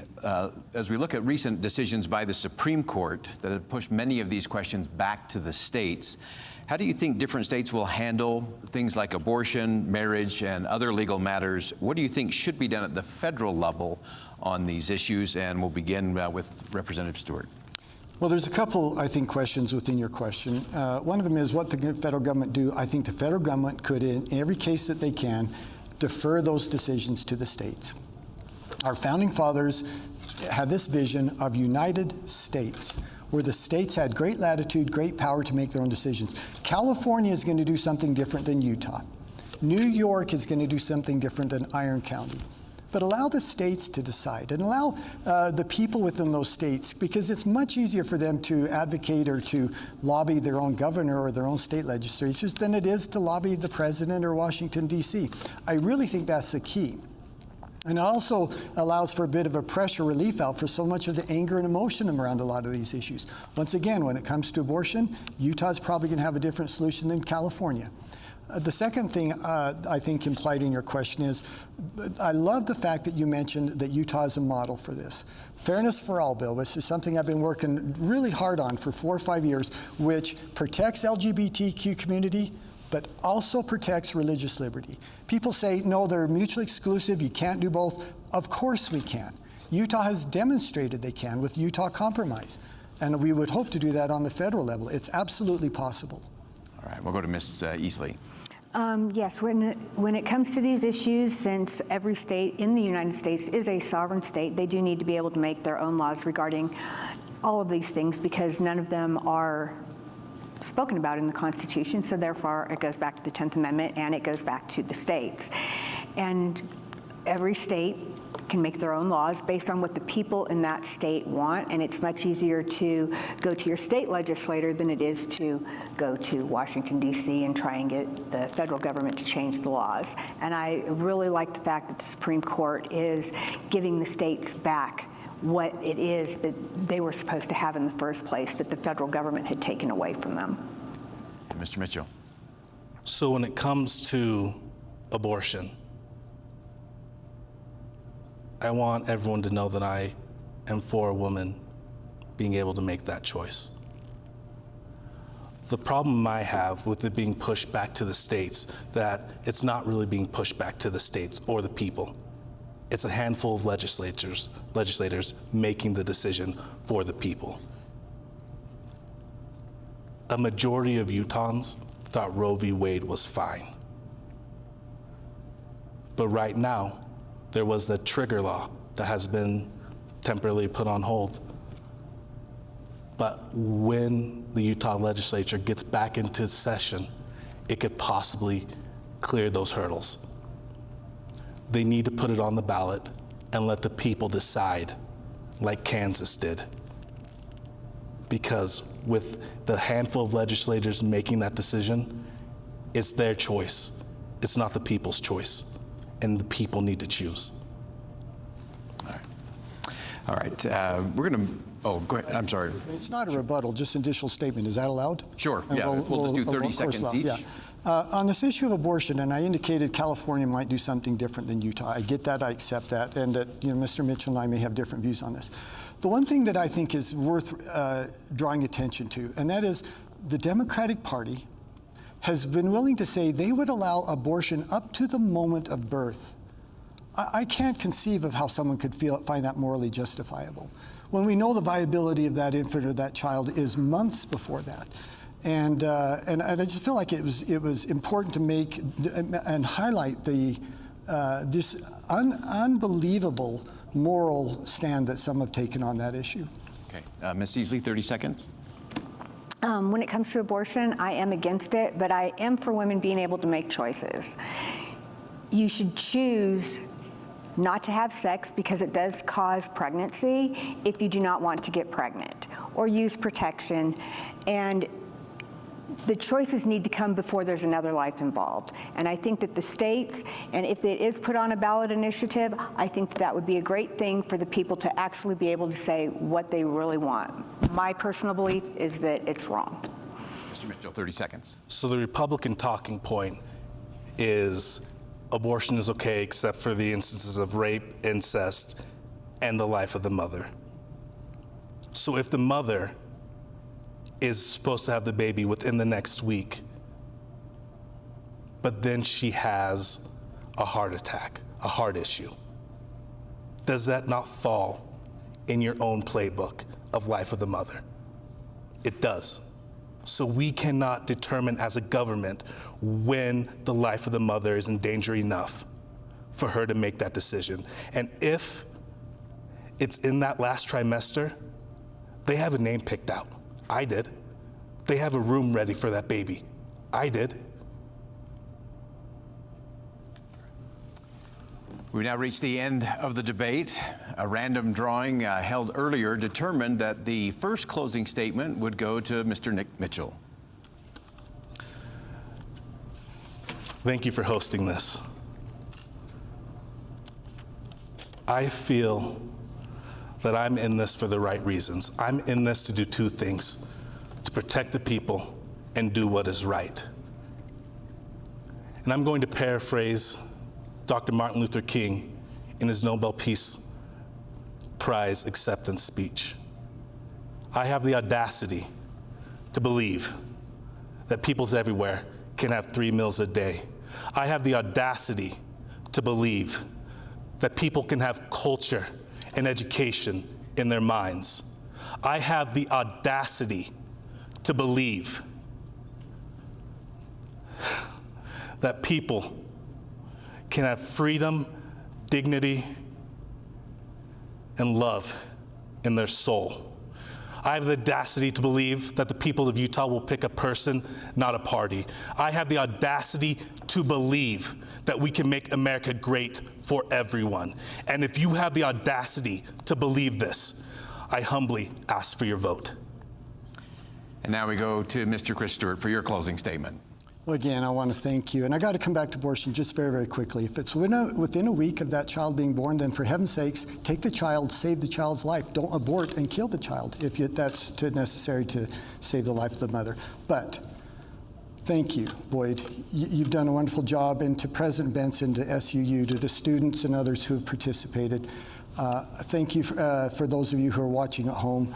look at recent decisions by the Supreme Court that have pushed many of these questions back to the states, how do you think different states will handle things like abortion, marriage, and other legal matters? What do you think should be done at the federal level on these issues? And we'll begin with Representative Stewart. Well, there's a couple, I think, questions within your question. One of them is what the federal government do. I think the federal government could, in every case that they can, defer those decisions to the states. Our founding fathers had this vision of United States, where the states had great latitude, great power to make their own decisions. California is going to do something different than Utah. New York is going to do something different than Iron County. But allow the states to decide, and allow the people within those states, because it's much easier for them to advocate or to lobby their own governor or their own state legislatures than it is to lobby the president or Washington, D.C. I really think that's the key. And it also allows for a bit of a pressure relief out for so much of the anger and emotion around a lot of these issues. Once again, when it comes to abortion, Utah's probably going to have a different solution than California. The second thing I think implied in your question is, I love the fact that you mentioned that Utah is a model for this. Fairness for All bill, which is something I've been working really hard on for 4 or 5 years, which protects LGBTQ community, but also protects religious liberty. People say, no, they're mutually exclusive, you can't do both. Of course we can. Utah has demonstrated they can with Utah Compromise, and we would hope to do that on the federal level. It's absolutely possible. All right, we'll go to Ms. Easley. Yes, when it comes to these issues, since every state in the United States is a sovereign state, they do need to be able to make their own laws regarding all of these things because none of them are spoken about in the Constitution, so therefore it goes back to the 10th Amendment and it goes back to the states. And every state can make their own laws based on what the people in that state want, and it's much easier to go to your state legislator than it is to go to Washington, D.C. and try and get the federal government to change the laws. And I really like the fact that the Supreme Court is giving the states back what it is that they were supposed to have in the first place that the federal government had taken away from them. Mr. Mitchell. So when it comes to abortion, I want everyone to know that I am for a woman being able to make that choice. The problem I have with it being pushed back to the states, that it's not really being pushed back to the states or the people. It's a handful of legislators making the decision for the people. A majority of Utahns thought Roe v. Wade was fine. But right now, there was a trigger law that has been temporarily put on hold. But when the Utah legislature gets back into session, it could possibly clear those hurdles. They need to put it on the ballot and let the people decide, like Kansas did. Because with the handful of legislators making that decision, it's their choice. It's not the people's choice. And the people need to choose. All right. We're going to, go ahead. I'm sorry. It's not a rebuttal, just an additional statement. Is that allowed? Sure. Yeah, we'll just do 30 seconds each. Yeah. On this issue of abortion, and I indicated California might do something different than Utah. I get that, I accept that, and that Mr. Mitchell and I may have different views on this. The one thing that I think is worth drawing attention to, and that is the Democratic Party has been willing to say they would allow abortion up to the moment of birth. I can't conceive of how someone could find that morally justifiable, when we know the viability of that infant or that child is months before that. And I just feel like it was important to make and highlight this unbelievable moral stand that some have taken on that issue. Okay, Ms. Easley, 30 seconds. When it comes to abortion, I am against it, but I am for women being able to make choices. You should choose not to have sex because it does cause pregnancy if you do not want to get pregnant, or use protection. And the choices need to come before there's another life involved. And I think that the states, and if it is put on a ballot initiative, I think that would be a great thing for the people to actually be able to say what they really want. My personal belief is that it's wrong. Mr. Mitchell, 30 seconds. So the Republican talking point is abortion is okay except for the instances of rape, incest, and the life of the mother. So if the mother is supposed to have the baby within the next week, but then she has a heart attack, a heart issue, does that not fall in your own playbook of life of the mother? It does. So we cannot determine as a government when the life of the mother is in danger enough for her to make that decision. And if it's in that last trimester, they have a name picked out. I did. They have a room ready for that baby. I did. We've now reached the end of the debate. A random drawing held earlier determined that the first closing statement would go to Mr. Nick Mitchell. Thank you for hosting this. I feel that I'm in this for the right reasons. I'm in this to do two things: to protect the people and do what is right. And I'm going to paraphrase Dr. Martin Luther King in his Nobel Peace Prize acceptance speech. I have the audacity to believe that peoples everywhere can have 3 meals a day. I have the audacity to believe that people can have culture and education in their minds. I have the audacity to believe that people can have freedom, dignity, and love in their soul. I have the audacity to believe that the people of Utah will pick a person, not a party. I have the audacity to believe that we can make America great for everyone. And if you have the audacity to believe this, I humbly ask for your vote. And now we go to Mr. Chris Stewart for your closing statement. Well, again, I want to thank you. And I got to come back to abortion just very, very quickly. If it's within a week of that child being born, then for heaven's sakes, take the child, save the child's life. Don't abort and kill the child if that's necessary to save the life of the mother. But thank you, Boyd. You've done a wonderful job. And to President Benson, to SUU, to the students and others who have participated, thank you for those of you who are watching at home.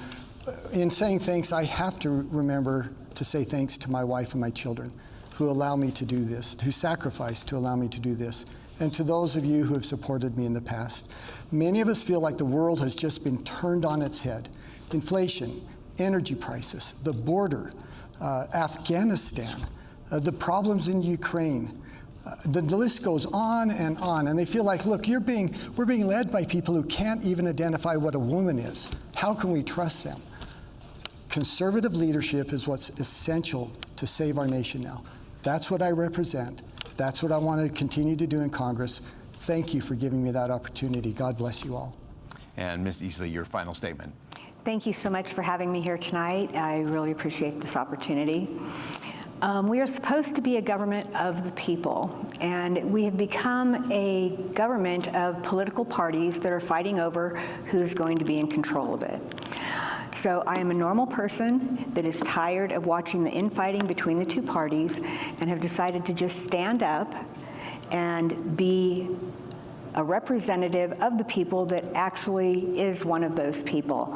In saying thanks, I have to remember to say thanks to my wife and my children, who allow me to do this, who sacrifice to allow me to do this, and to those of you who have supported me in the past. Many of us feel like the world has just been turned on its head. Inflation, energy prices, the border, Afghanistan, the problems in Ukraine. The list goes on, and they feel like, look, we're being led by people who can't even identify what a woman is. How can we trust them? Conservative leadership is what's essential to save our nation now. That's what I represent. That's what I want to continue to do in Congress. Thank you for giving me that opportunity. God bless you all. And Ms. Easley, your final statement. Thank you so much for having me here tonight. I really appreciate this opportunity. We are supposed to be a government of the people, and we have become a government of political parties that are fighting over who's going to be in control of it. So I am a normal person that is tired of watching the infighting between the two parties and have decided to just stand up and be a representative of the people that actually is one of those people.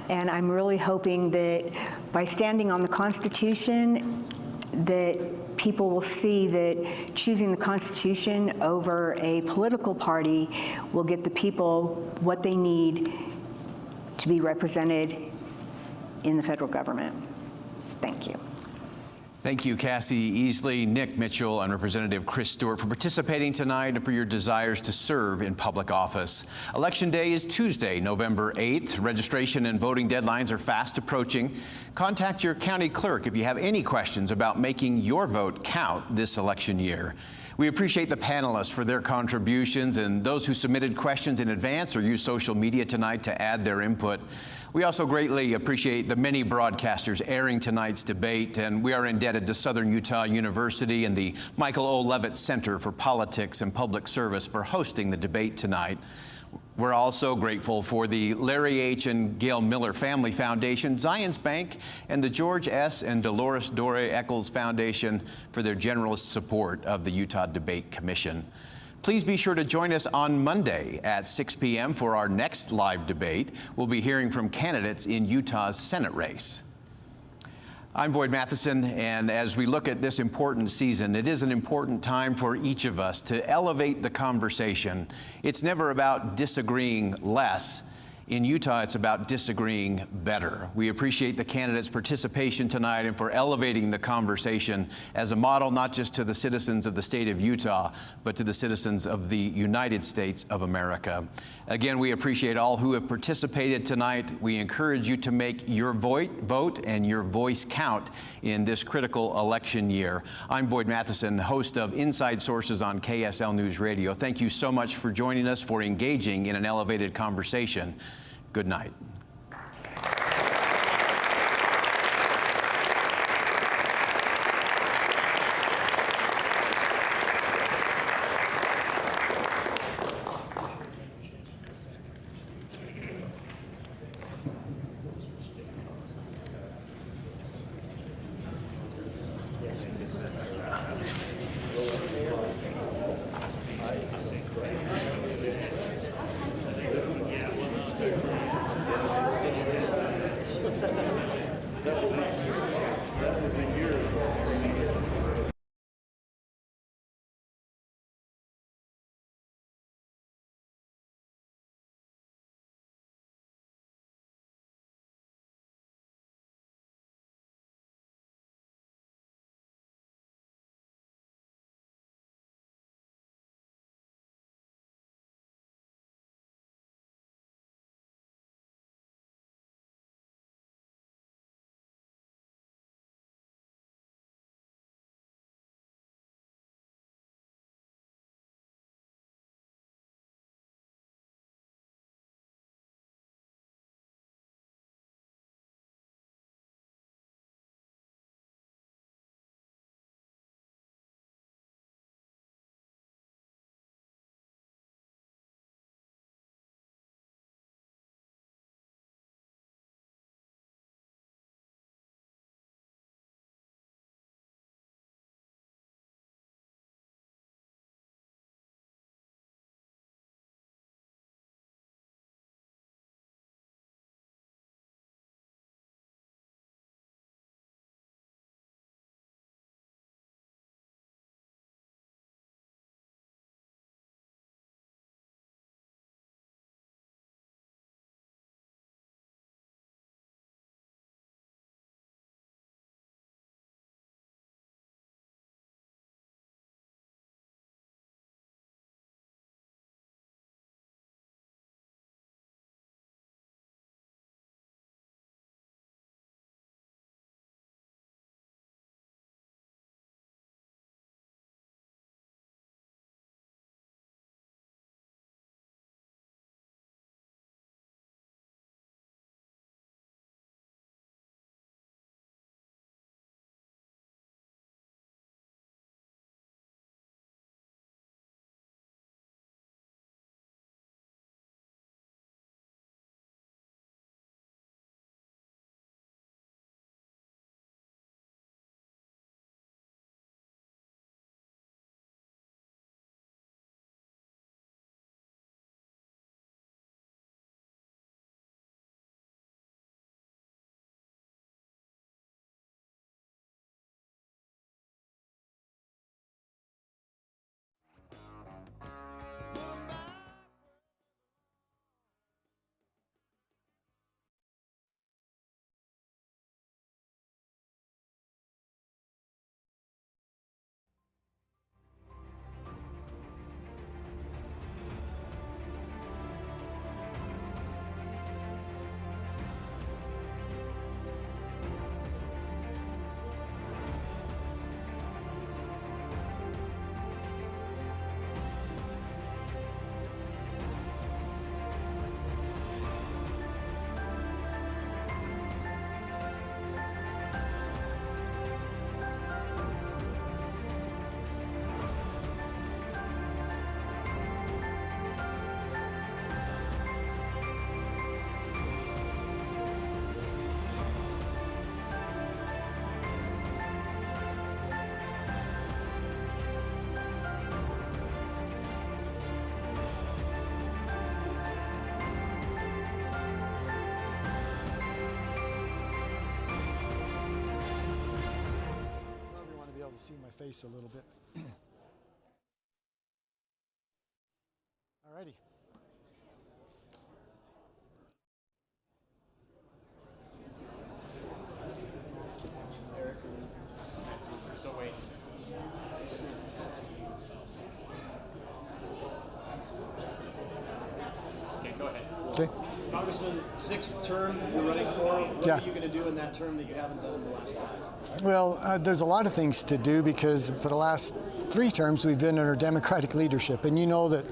And I'm really hoping that by standing on the Constitution, that people will see that choosing the Constitution over a political party will get the people what they need to be represented in the federal government. Thank you. Thank you, Cassie Easley, Nick Mitchell, and Representative Chris Stewart for participating tonight and for your desires to serve in public office. Election Day is Tuesday, November 8th. Registration and voting deadlines are fast approaching. Contact your county clerk if you have any questions about making your vote count this election year. We appreciate the panelists for their contributions and those who submitted questions in advance or used social media tonight to add their input. We also greatly appreciate the many broadcasters airing tonight's debate, and we are indebted to Southern Utah University and the Michael O. Levitt Center for Politics and Public Service for hosting the debate tonight. We're also grateful for the Larry H. and Gail Miller Family Foundation, Zions Bank, and the George S. and Dolores Dore Eccles Foundation for their generous support of the Utah Debate Commission. Please be sure to join us on Monday at 6 p.m. for our next live debate. We'll be hearing from candidates in Utah's Senate race. I'm Boyd Matheson, and as we look at this important season, it is an important time for each of us to elevate the conversation. It's never about disagreeing less. In Utah, it's about disagreeing better. We appreciate the candidates' participation tonight and for elevating the conversation as a model not just to the citizens of the state of Utah, but to the citizens of the United States of America. Again, we appreciate all who have participated tonight. We encourage you to make your vote and your voice count in this critical election year. I'm Boyd Matheson, host of Inside Sources on KSL News Radio. Thank you so much for joining us, for engaging in an elevated conversation. Good night. see my face a little bit. All righty. Eric, we're still waiting. Okay, go ahead. Okay. Congressman, sixth term you're running for. What Yeah. are you going to do in that term that you haven't done in the last 5? Well, there's a lot of things to do because for the last 3 terms we've been under Democratic leadership, and you know that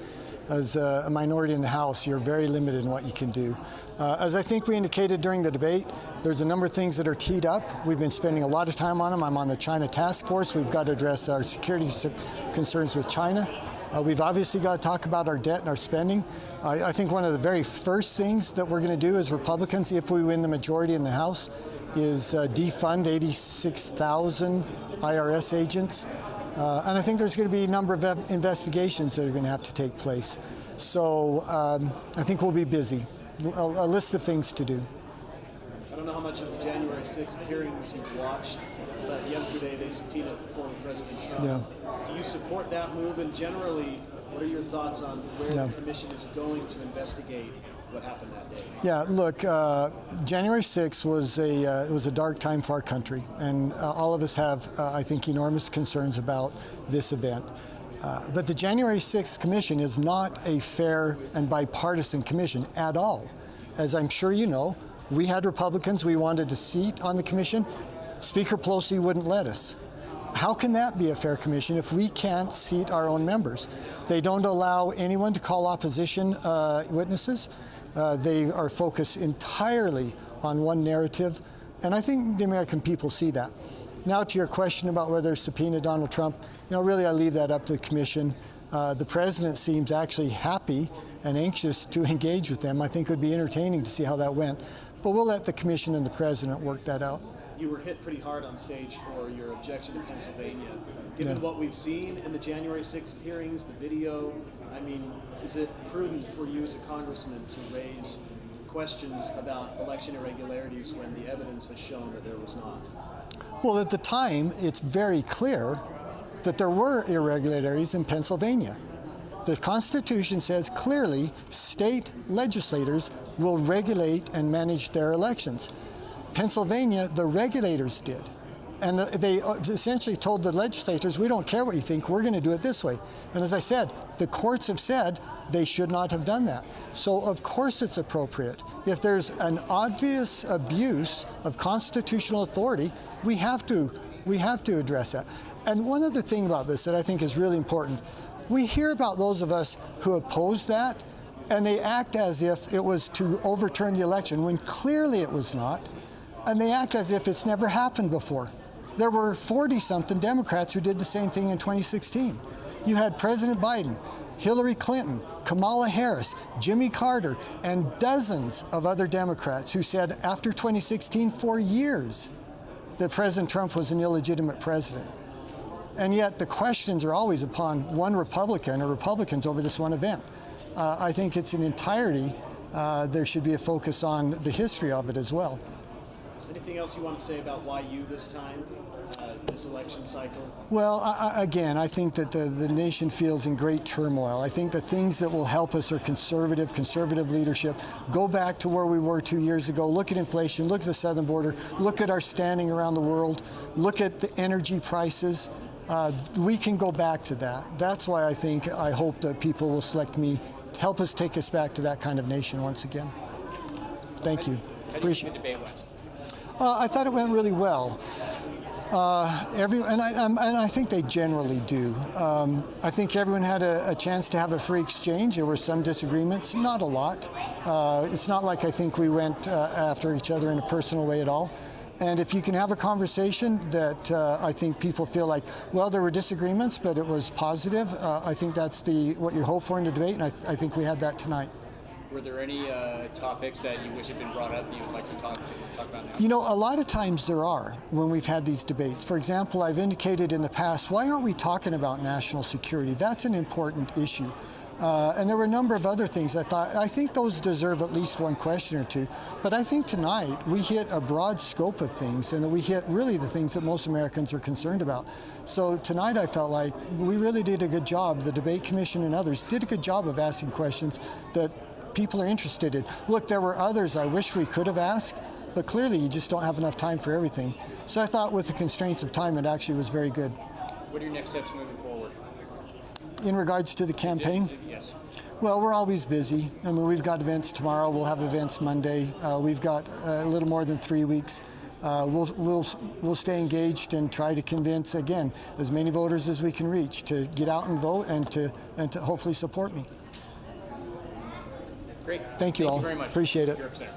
as a minority in the House, you're very limited in what you can do. As I think we indicated during the debate, there's a number of things that are teed up. We've been spending a lot of time on them. I'm on the China task force. We've got to address our security concerns with China. We've obviously got to talk about our debt and our spending. I think one of the very first things that we're going to do as Republicans, if we win the majority in the House, is defund 86,000 IRS agents. And I think there's going to be a number of investigations that are going to have to take place. So I think we'll be busy. A list of things to do. I don't know how much of the January 6th hearings you've watched, but yesterday they subpoenaed former President Trump. Yeah. Do you support that move? And generally, what are your thoughts on where the commission is going to investigate what happened that day? Yeah, look, January 6th was a dark time for our country, and all of us have, I think, enormous concerns about this event. But the January 6th Commission is not a fair and bipartisan commission at all. As I'm sure you know, we had Republicans we wanted a seat on the commission. Speaker Pelosi wouldn't let us. How can that be a fair commission if we can't seat our own members? They don't allow anyone to call opposition witnesses. They are focused entirely on one narrative, and I think the American people see that. Now to your question about whether subpoena Donald Trump, really I leave that up to the commission. The president seems actually happy and anxious to engage with them. I think it would be entertaining to see how that went, but we'll let the commission and the president work that out. You were hit pretty hard on stage for your objection to Pennsylvania. Given what we've seen in the January 6th hearings, the video, I mean, is it prudent for you as a congressman to raise questions about election irregularities when the evidence has shown that there was not? Well, at the time, it's very clear that there were irregularities in Pennsylvania. The Constitution says clearly state legislators will regulate and manage their elections. Pennsylvania, the regulators did. And they essentially told the legislators, we don't care what you think, we're going to do it this way. And as I said, the courts have said they should not have done that. So of course it's appropriate. If there's an obvious abuse of constitutional authority, we have to address that. And one other thing about this that I think is really important, we hear about those of us who oppose that, and they act as if it was to overturn the election, when clearly it was not. And they act as if it's never happened before. There were 40-something Democrats who did the same thing in 2016. You had President Biden, Hillary Clinton, Kamala Harris, Jimmy Carter, and dozens of other Democrats who said after 2016 for years that President Trump was an illegitimate president. And yet the questions are always upon one Republican or Republicans over this one event. I think it's in entirety, there should be a focus on the history of it as well. Anything else you want to say about why you this time, this election cycle? Well, again, I think that the nation feels in great turmoil. I think the things that will help us are conservative leadership. Go back to where we were 2 years ago. Look at inflation. Look at the southern border. Look at our standing around the world. Look at the energy prices. We can go back to that. That's why I hope that people will select me, help us take us back to that kind of nation once again. Thank you. Appreciate it. I thought it went really well. And I think they generally do. I think everyone had a chance to have a free exchange. There were some disagreements, not a lot. It's not like I think we went after each other in a personal way at all. And if you can have a conversation that I think people feel like, well, there were disagreements, but it was positive, I think that's what you hope for in the debate, and I think we had that tonight. Were there any topics that you wish had been brought up that you would like to talk about now? You know, a lot of times there are when we've had these debates. For example, I've indicated in the past, why aren't we talking about national security? That's an important issue. And there were a number of other things I think those deserve at least one question or two. But I think tonight we hit a broad scope of things, and we hit really the things that most Americans are concerned about. So tonight I felt like we really did a good job. The Debate Commission and others did a good job of asking questions that people are interested in. Look, there were others I wish we could have asked, but clearly you just don't have enough time for everything. So I thought with the constraints of time, it actually was very good. What are your next steps moving forward? In regards to the campaign? Yes. Well, we're always busy. I mean, we've got events tomorrow. We'll have events Monday. We've got a little more than 3 weeks. We'll stay engaged and try to convince, again, as many voters as we can reach to get out and vote and to hopefully support me. Great. Thank you all. Very much. Appreciate it. Europe Center.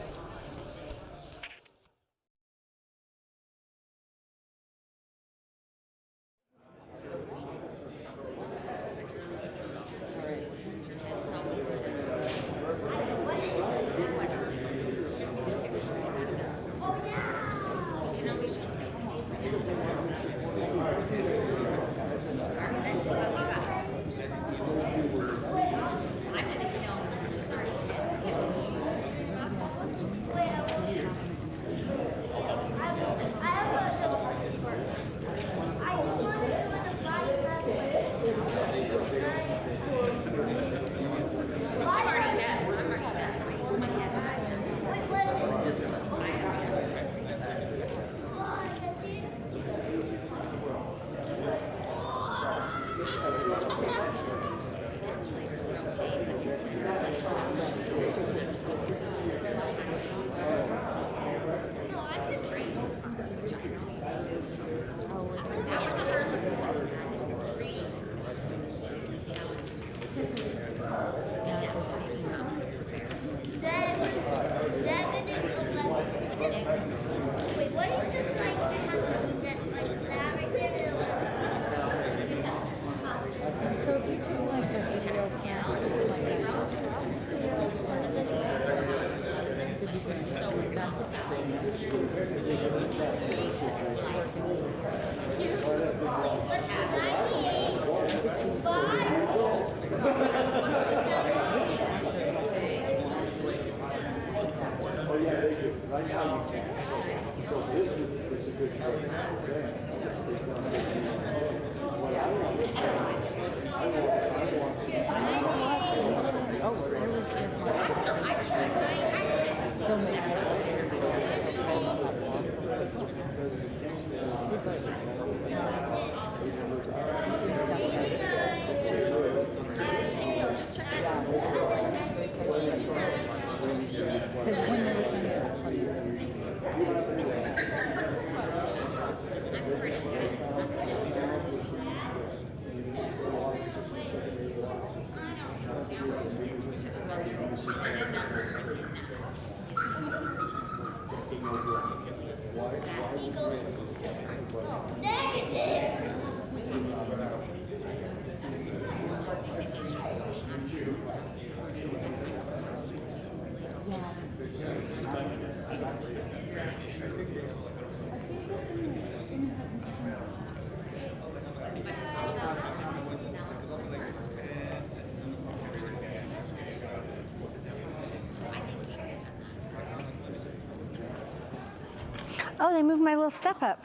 Oh, they moved my little step up.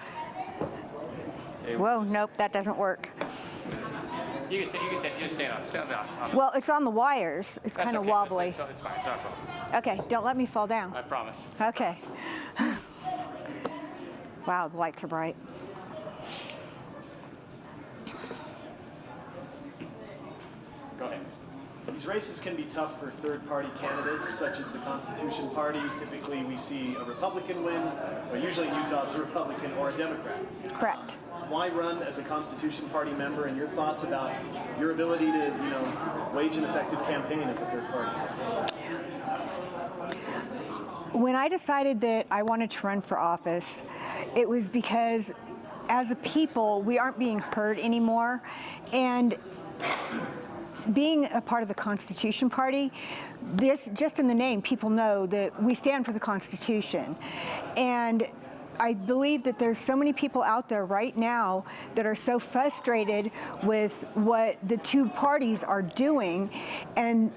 Whoa, nope, that doesn't work. You can sit. Just stand on. Stand down. Well, it's on the wires. It's That's kind of okay. wobbly. It's fine. It's not a problem. Okay, don't let me fall down. I promise. Okay. Wow, the lights are bright. Go ahead. These races can be tough for third-party candidates, such as the Constitution Party. Typically, we see a Republican win, but usually in Utah, it's a Republican or a Democrat. Correct. Why run as a Constitution Party member, and your thoughts about your ability to, wage an effective campaign as a third party? When I decided that I wanted to run for office, it was because as a people, we aren't being heard anymore. And being a part of the Constitution Party, just in the name, people know that we stand for the Constitution. And I believe that there's so many people out there right now that are so frustrated with what the two parties are doing, and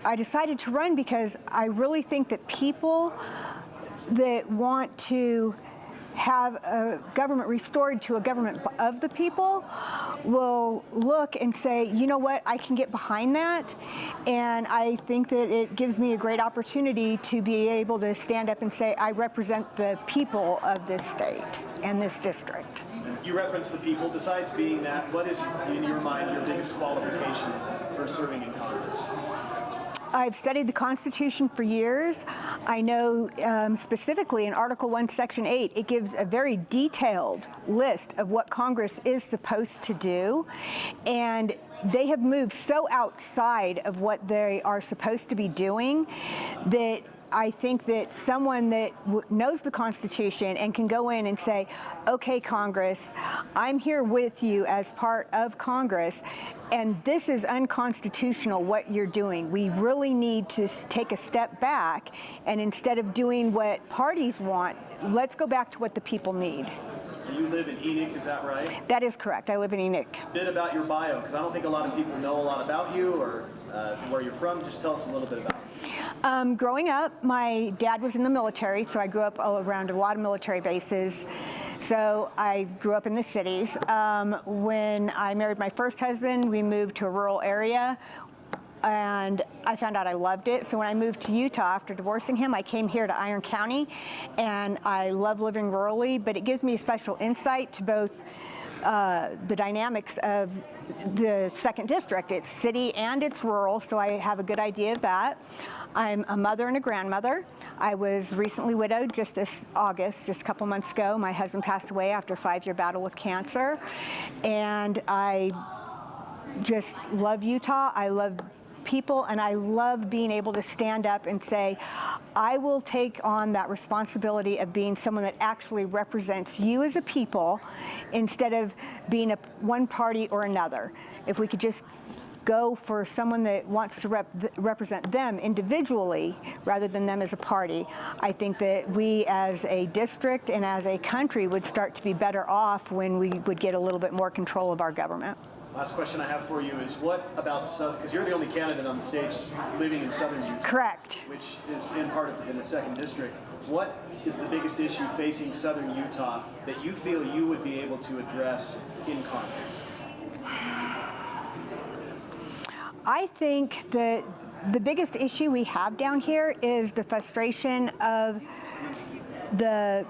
I decided to run because I really think that people that want to have a government restored to a government of the people will look and say, you know what, I can get behind that. And I think that it gives me a great opportunity to be able to stand up and say, I represent the people of this state and this district. You reference the people. Besides being that, what is, in your mind, your biggest qualification for serving in Congress? I've studied the Constitution for years. I know specifically in Article 1, Section 8, it gives a very detailed list of what Congress is supposed to do. And they have moved so outside of what they are supposed to be doing that I think that someone that knows the Constitution and can go in and say, okay, Congress, I'm here with you as part of Congress, and this is unconstitutional what you're doing. We really need to take a step back, and instead of doing what parties want, let's go back to what the people need. You live in Enoch, is that right? That is correct. I live in Enoch. A bit about your bio, because I don't think a lot of people know a lot about you or where you're from. Just tell us a little bit about it. Growing up, my dad was in the military, so I grew up all around a lot of military bases. So I grew up in the cities. When I married my first husband, we moved to a rural area, and I found out I loved it. So when I moved to Utah after divorcing him, I came here to Iron County, and I love living rurally, but it gives me a special insight to both the dynamics of the 2nd District. It's city and it's rural, so I have a good idea of that. I'm a mother and a grandmother. I was recently widowed just this August, just a couple months ago. My husband passed away after a 5-year battle with cancer, and I just love Utah. I love people, and I love being able to stand up and say, I will take on that responsibility of being someone that actually represents you as a people instead of being one party or another. If we could just go for someone that wants to represent them individually rather than them as a party, I think that we as a district and as a country would start to be better off when we would get a little bit more control of our government. Last question I have for you is, what about Southern, because you're the only candidate on the stage living in Southern Utah. Correct. Which is in the 2nd District. What is the biggest issue facing Southern Utah that you feel you would be able to address in Congress? I think that the biggest issue we have down here is the frustration of the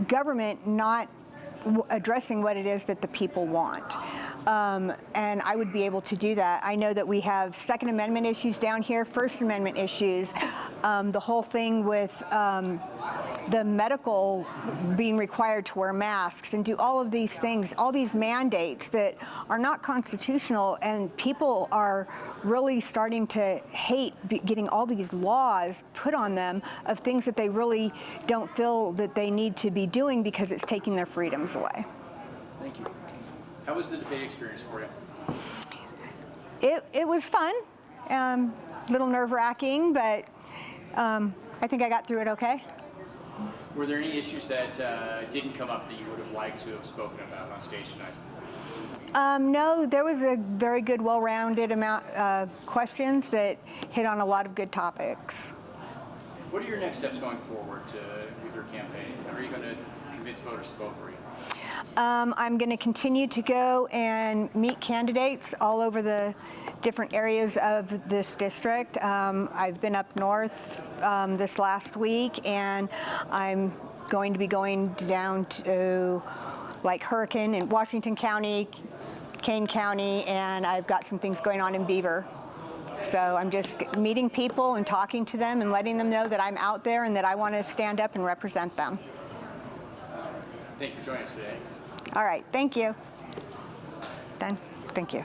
government not addressing what it is that the people want. And I would be able to do that. I know that we have Second Amendment issues down here, First Amendment issues, the whole thing with the medical being required to wear masks and do all of these things, all these mandates that are not constitutional, and people are really starting to hate getting all these laws put on them of things that they really don't feel that they need to be doing because it's taking their freedoms away. Thank you. How was the debate experience for you? It was fun, a little nerve-wracking, but I think I got through it okay. Were there any issues that didn't come up that you would have liked to have spoken about on stage tonight? No, there was a very good, well-rounded amount of questions that hit on a lot of good topics. What are your next steps going forward with your campaign? How are you going to convince voters to vote for you? I'm going to continue to go and meet candidates all over the different areas of this district. I've been up north this last week, and I'm going to be going down to like Hurricane in Washington County, Kane County, and I've got some things going on in Beaver. So I'm just meeting people and talking to them and letting them know that I'm out there and that I want to stand up and represent them. Thank you for joining us today. All right, thank you. Done? Thank you.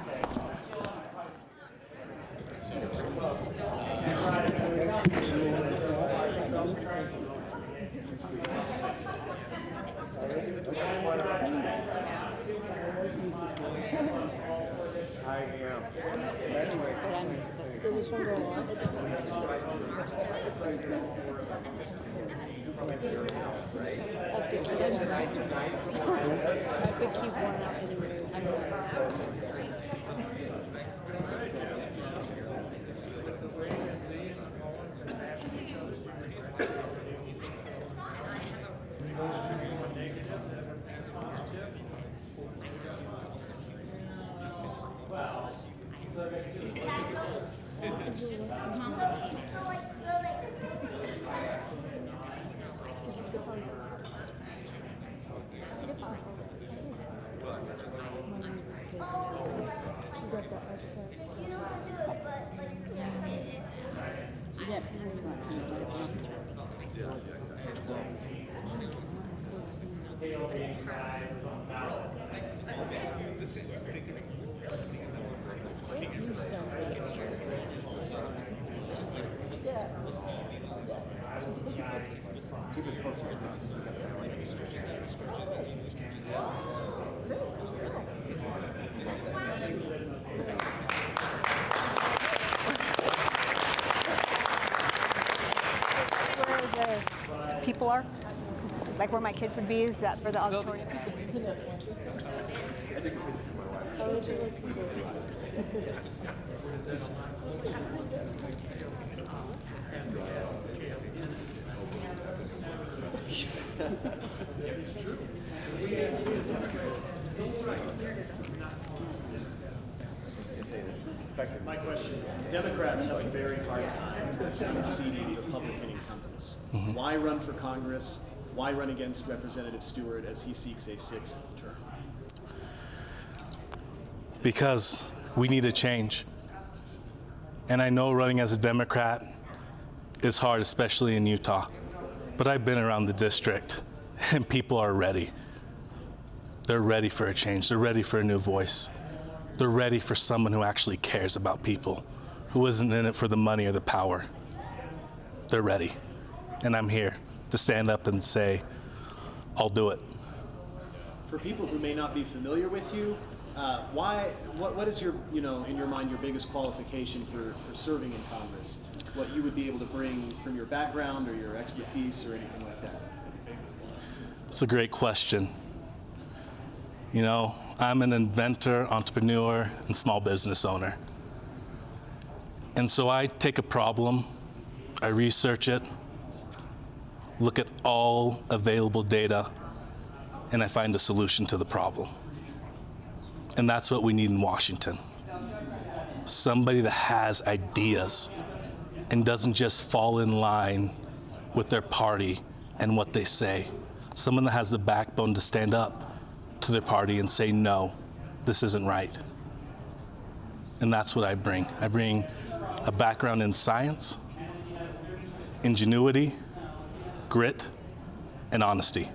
Right. Where the people are? Like where my kids would be? Is that for the auditorium? My question is, Democrats have a very hard time unseating Republican incumbents. Why run for Congress? Why run against Representative Stewart as he seeks a 6th term? Because we need a change. And I know running as a Democrat is hard, especially in Utah. But I've been around the district, and people are ready. They're ready for a change. They're ready for a new voice. They're ready for someone who actually cares about people, who isn't in it for the money or the power. They're ready. And I'm here to stand up and say, I'll do it. For people who may not be familiar with you, what is your, in your mind, your biggest qualification for serving in Congress? What you would be able to bring from your background or your expertise or anything like that? It's a great question. I'm an inventor, entrepreneur, and small business owner. And so I take a problem, I research it, look at all available data, and I find a solution to the problem. And that's what we need in Washington. Somebody that has ideas and doesn't just fall in line with their party and what they say. Someone that has the backbone to stand up to their party and say, no, this isn't right. And that's what I bring. I bring a background in science, ingenuity, grit, and honesty.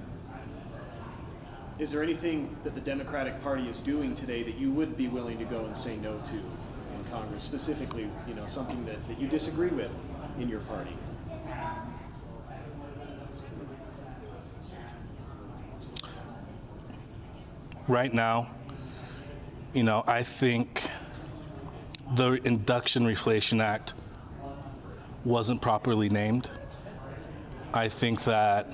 Is there anything that the Democratic Party is doing today that you would be willing to go and say no to in Congress, specifically, something that you disagree with in your party? Right now, I think the Induction Reflation Act wasn't properly named. I think that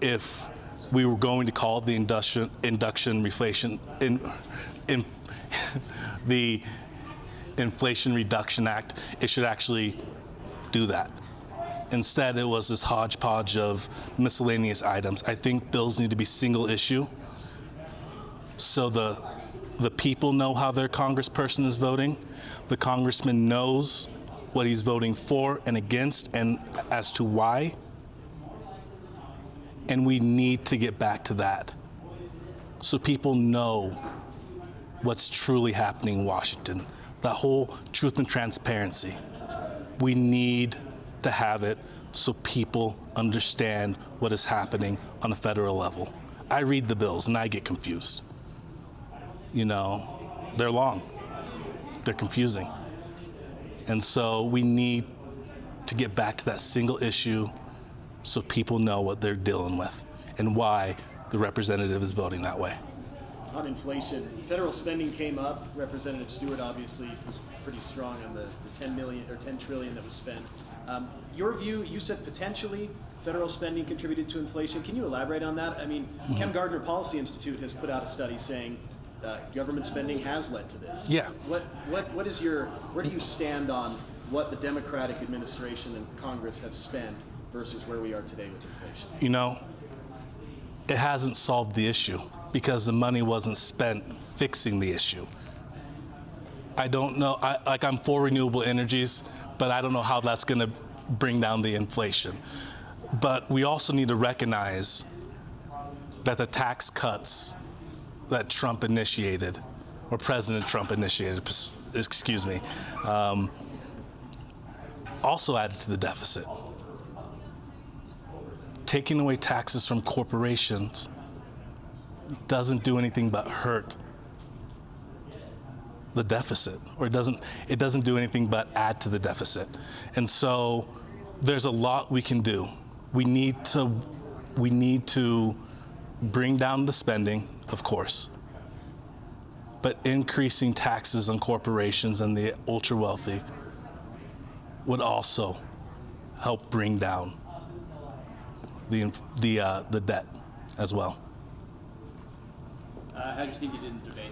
if we were going to call it the the Inflation Reduction Act, it should actually do that. Instead, it was this hodgepodge of miscellaneous items. I think bills need to be single issue, so the people know how their congressperson is voting. The congressman knows what he's voting for and against and as to why. And we need to get back to that so people know what's truly happening in Washington. That whole truth and transparency. We need to have it so people understand what is happening on a federal level. I read the bills and I get confused. They're long, they're confusing. And so we need to get back to that single issue so people know what they're dealing with and why the representative is voting that way. On inflation, federal spending came up. Representative Stewart obviously was pretty strong on the $10 trillion that was spent Your view, you said potentially federal spending contributed to inflation. Can you elaborate on that? I mean, Kem Gardner Policy Institute has put out a study saying government spending has led to this. Yeah. What is where do you stand on what the Democratic administration and Congress have spent versus where we are today with inflation? You know, it hasn't solved the issue because the money wasn't spent fixing the issue. I don't know, I'm for renewable energies, but I don't know how that's going to bring down the inflation. But we also need to recognize that the tax cuts that Trump initiated, or President Trump initiated, excuse me, also added to the deficit. Taking away taxes from corporations doesn't do anything but hurt the deficit, or it doesn't do anything but add to the deficit. And so there's a lot we can do. We need to bring down the spending, of course, but increasing taxes on corporations and the ultra wealthy would also help bring down the debt as well. How do you think you did in the debate?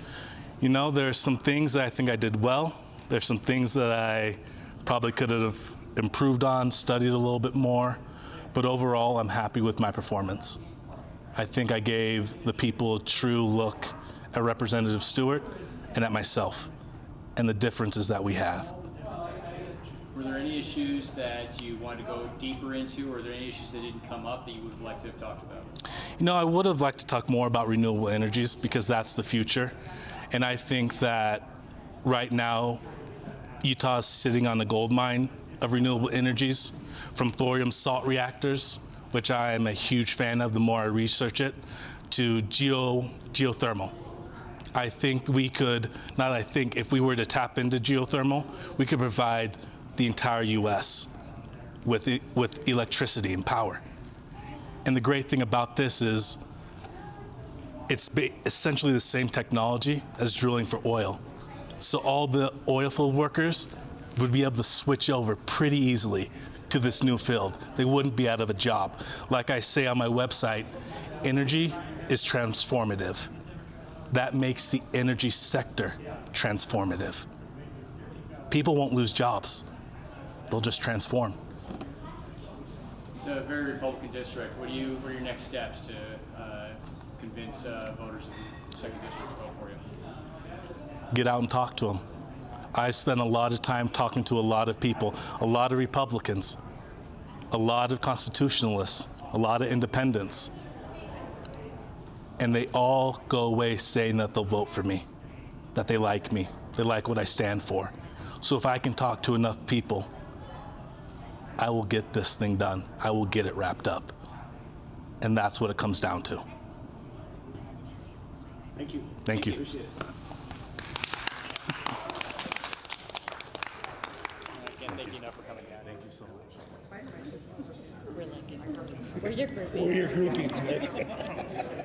You know, there's some things that I think I did well. There's some things that I probably could have improved on, studied a little bit more. But overall, I'm happy with my performance. I think I gave the people a true look at Representative Stewart and at myself and the differences that we have. Were there any issues that you wanted to go deeper into, or are there any issues that didn't come up that you would have liked to have talked about? You know, I would have liked to talk more about renewable energies because that's the future. And I think that right now, Utah is sitting on a gold mine of renewable energies, from thorium salt reactors, which I am a huge fan of the more I research it, to geothermal. I think we could, if we were to tap into geothermal, we could provide the entire U.S. with electricity and power. And the great thing about this is it's essentially the same technology as drilling for oil. So all the oil field workers would be able to switch over pretty easily to this new field. They wouldn't be out of a job. Like I say on my website, energy is transformative. That makes the energy sector transformative. People won't lose jobs. They'll just transform. It's a very Republican district. What are your next steps to convince voters in the 2nd District to vote for you? Get out and talk to them. I've spent a lot of time talking to a lot of people, a lot of Republicans, a lot of constitutionalists, a lot of independents. And they all go away saying that they'll vote for me, that they like me, they like what I stand for. So if I can talk to enough people, I will get this thing done. I will get it wrapped up. And that's what it comes down to. Thank you. Thank you. Appreciate it. I can't thank you enough for coming down. Thank you so much. We're your groupies.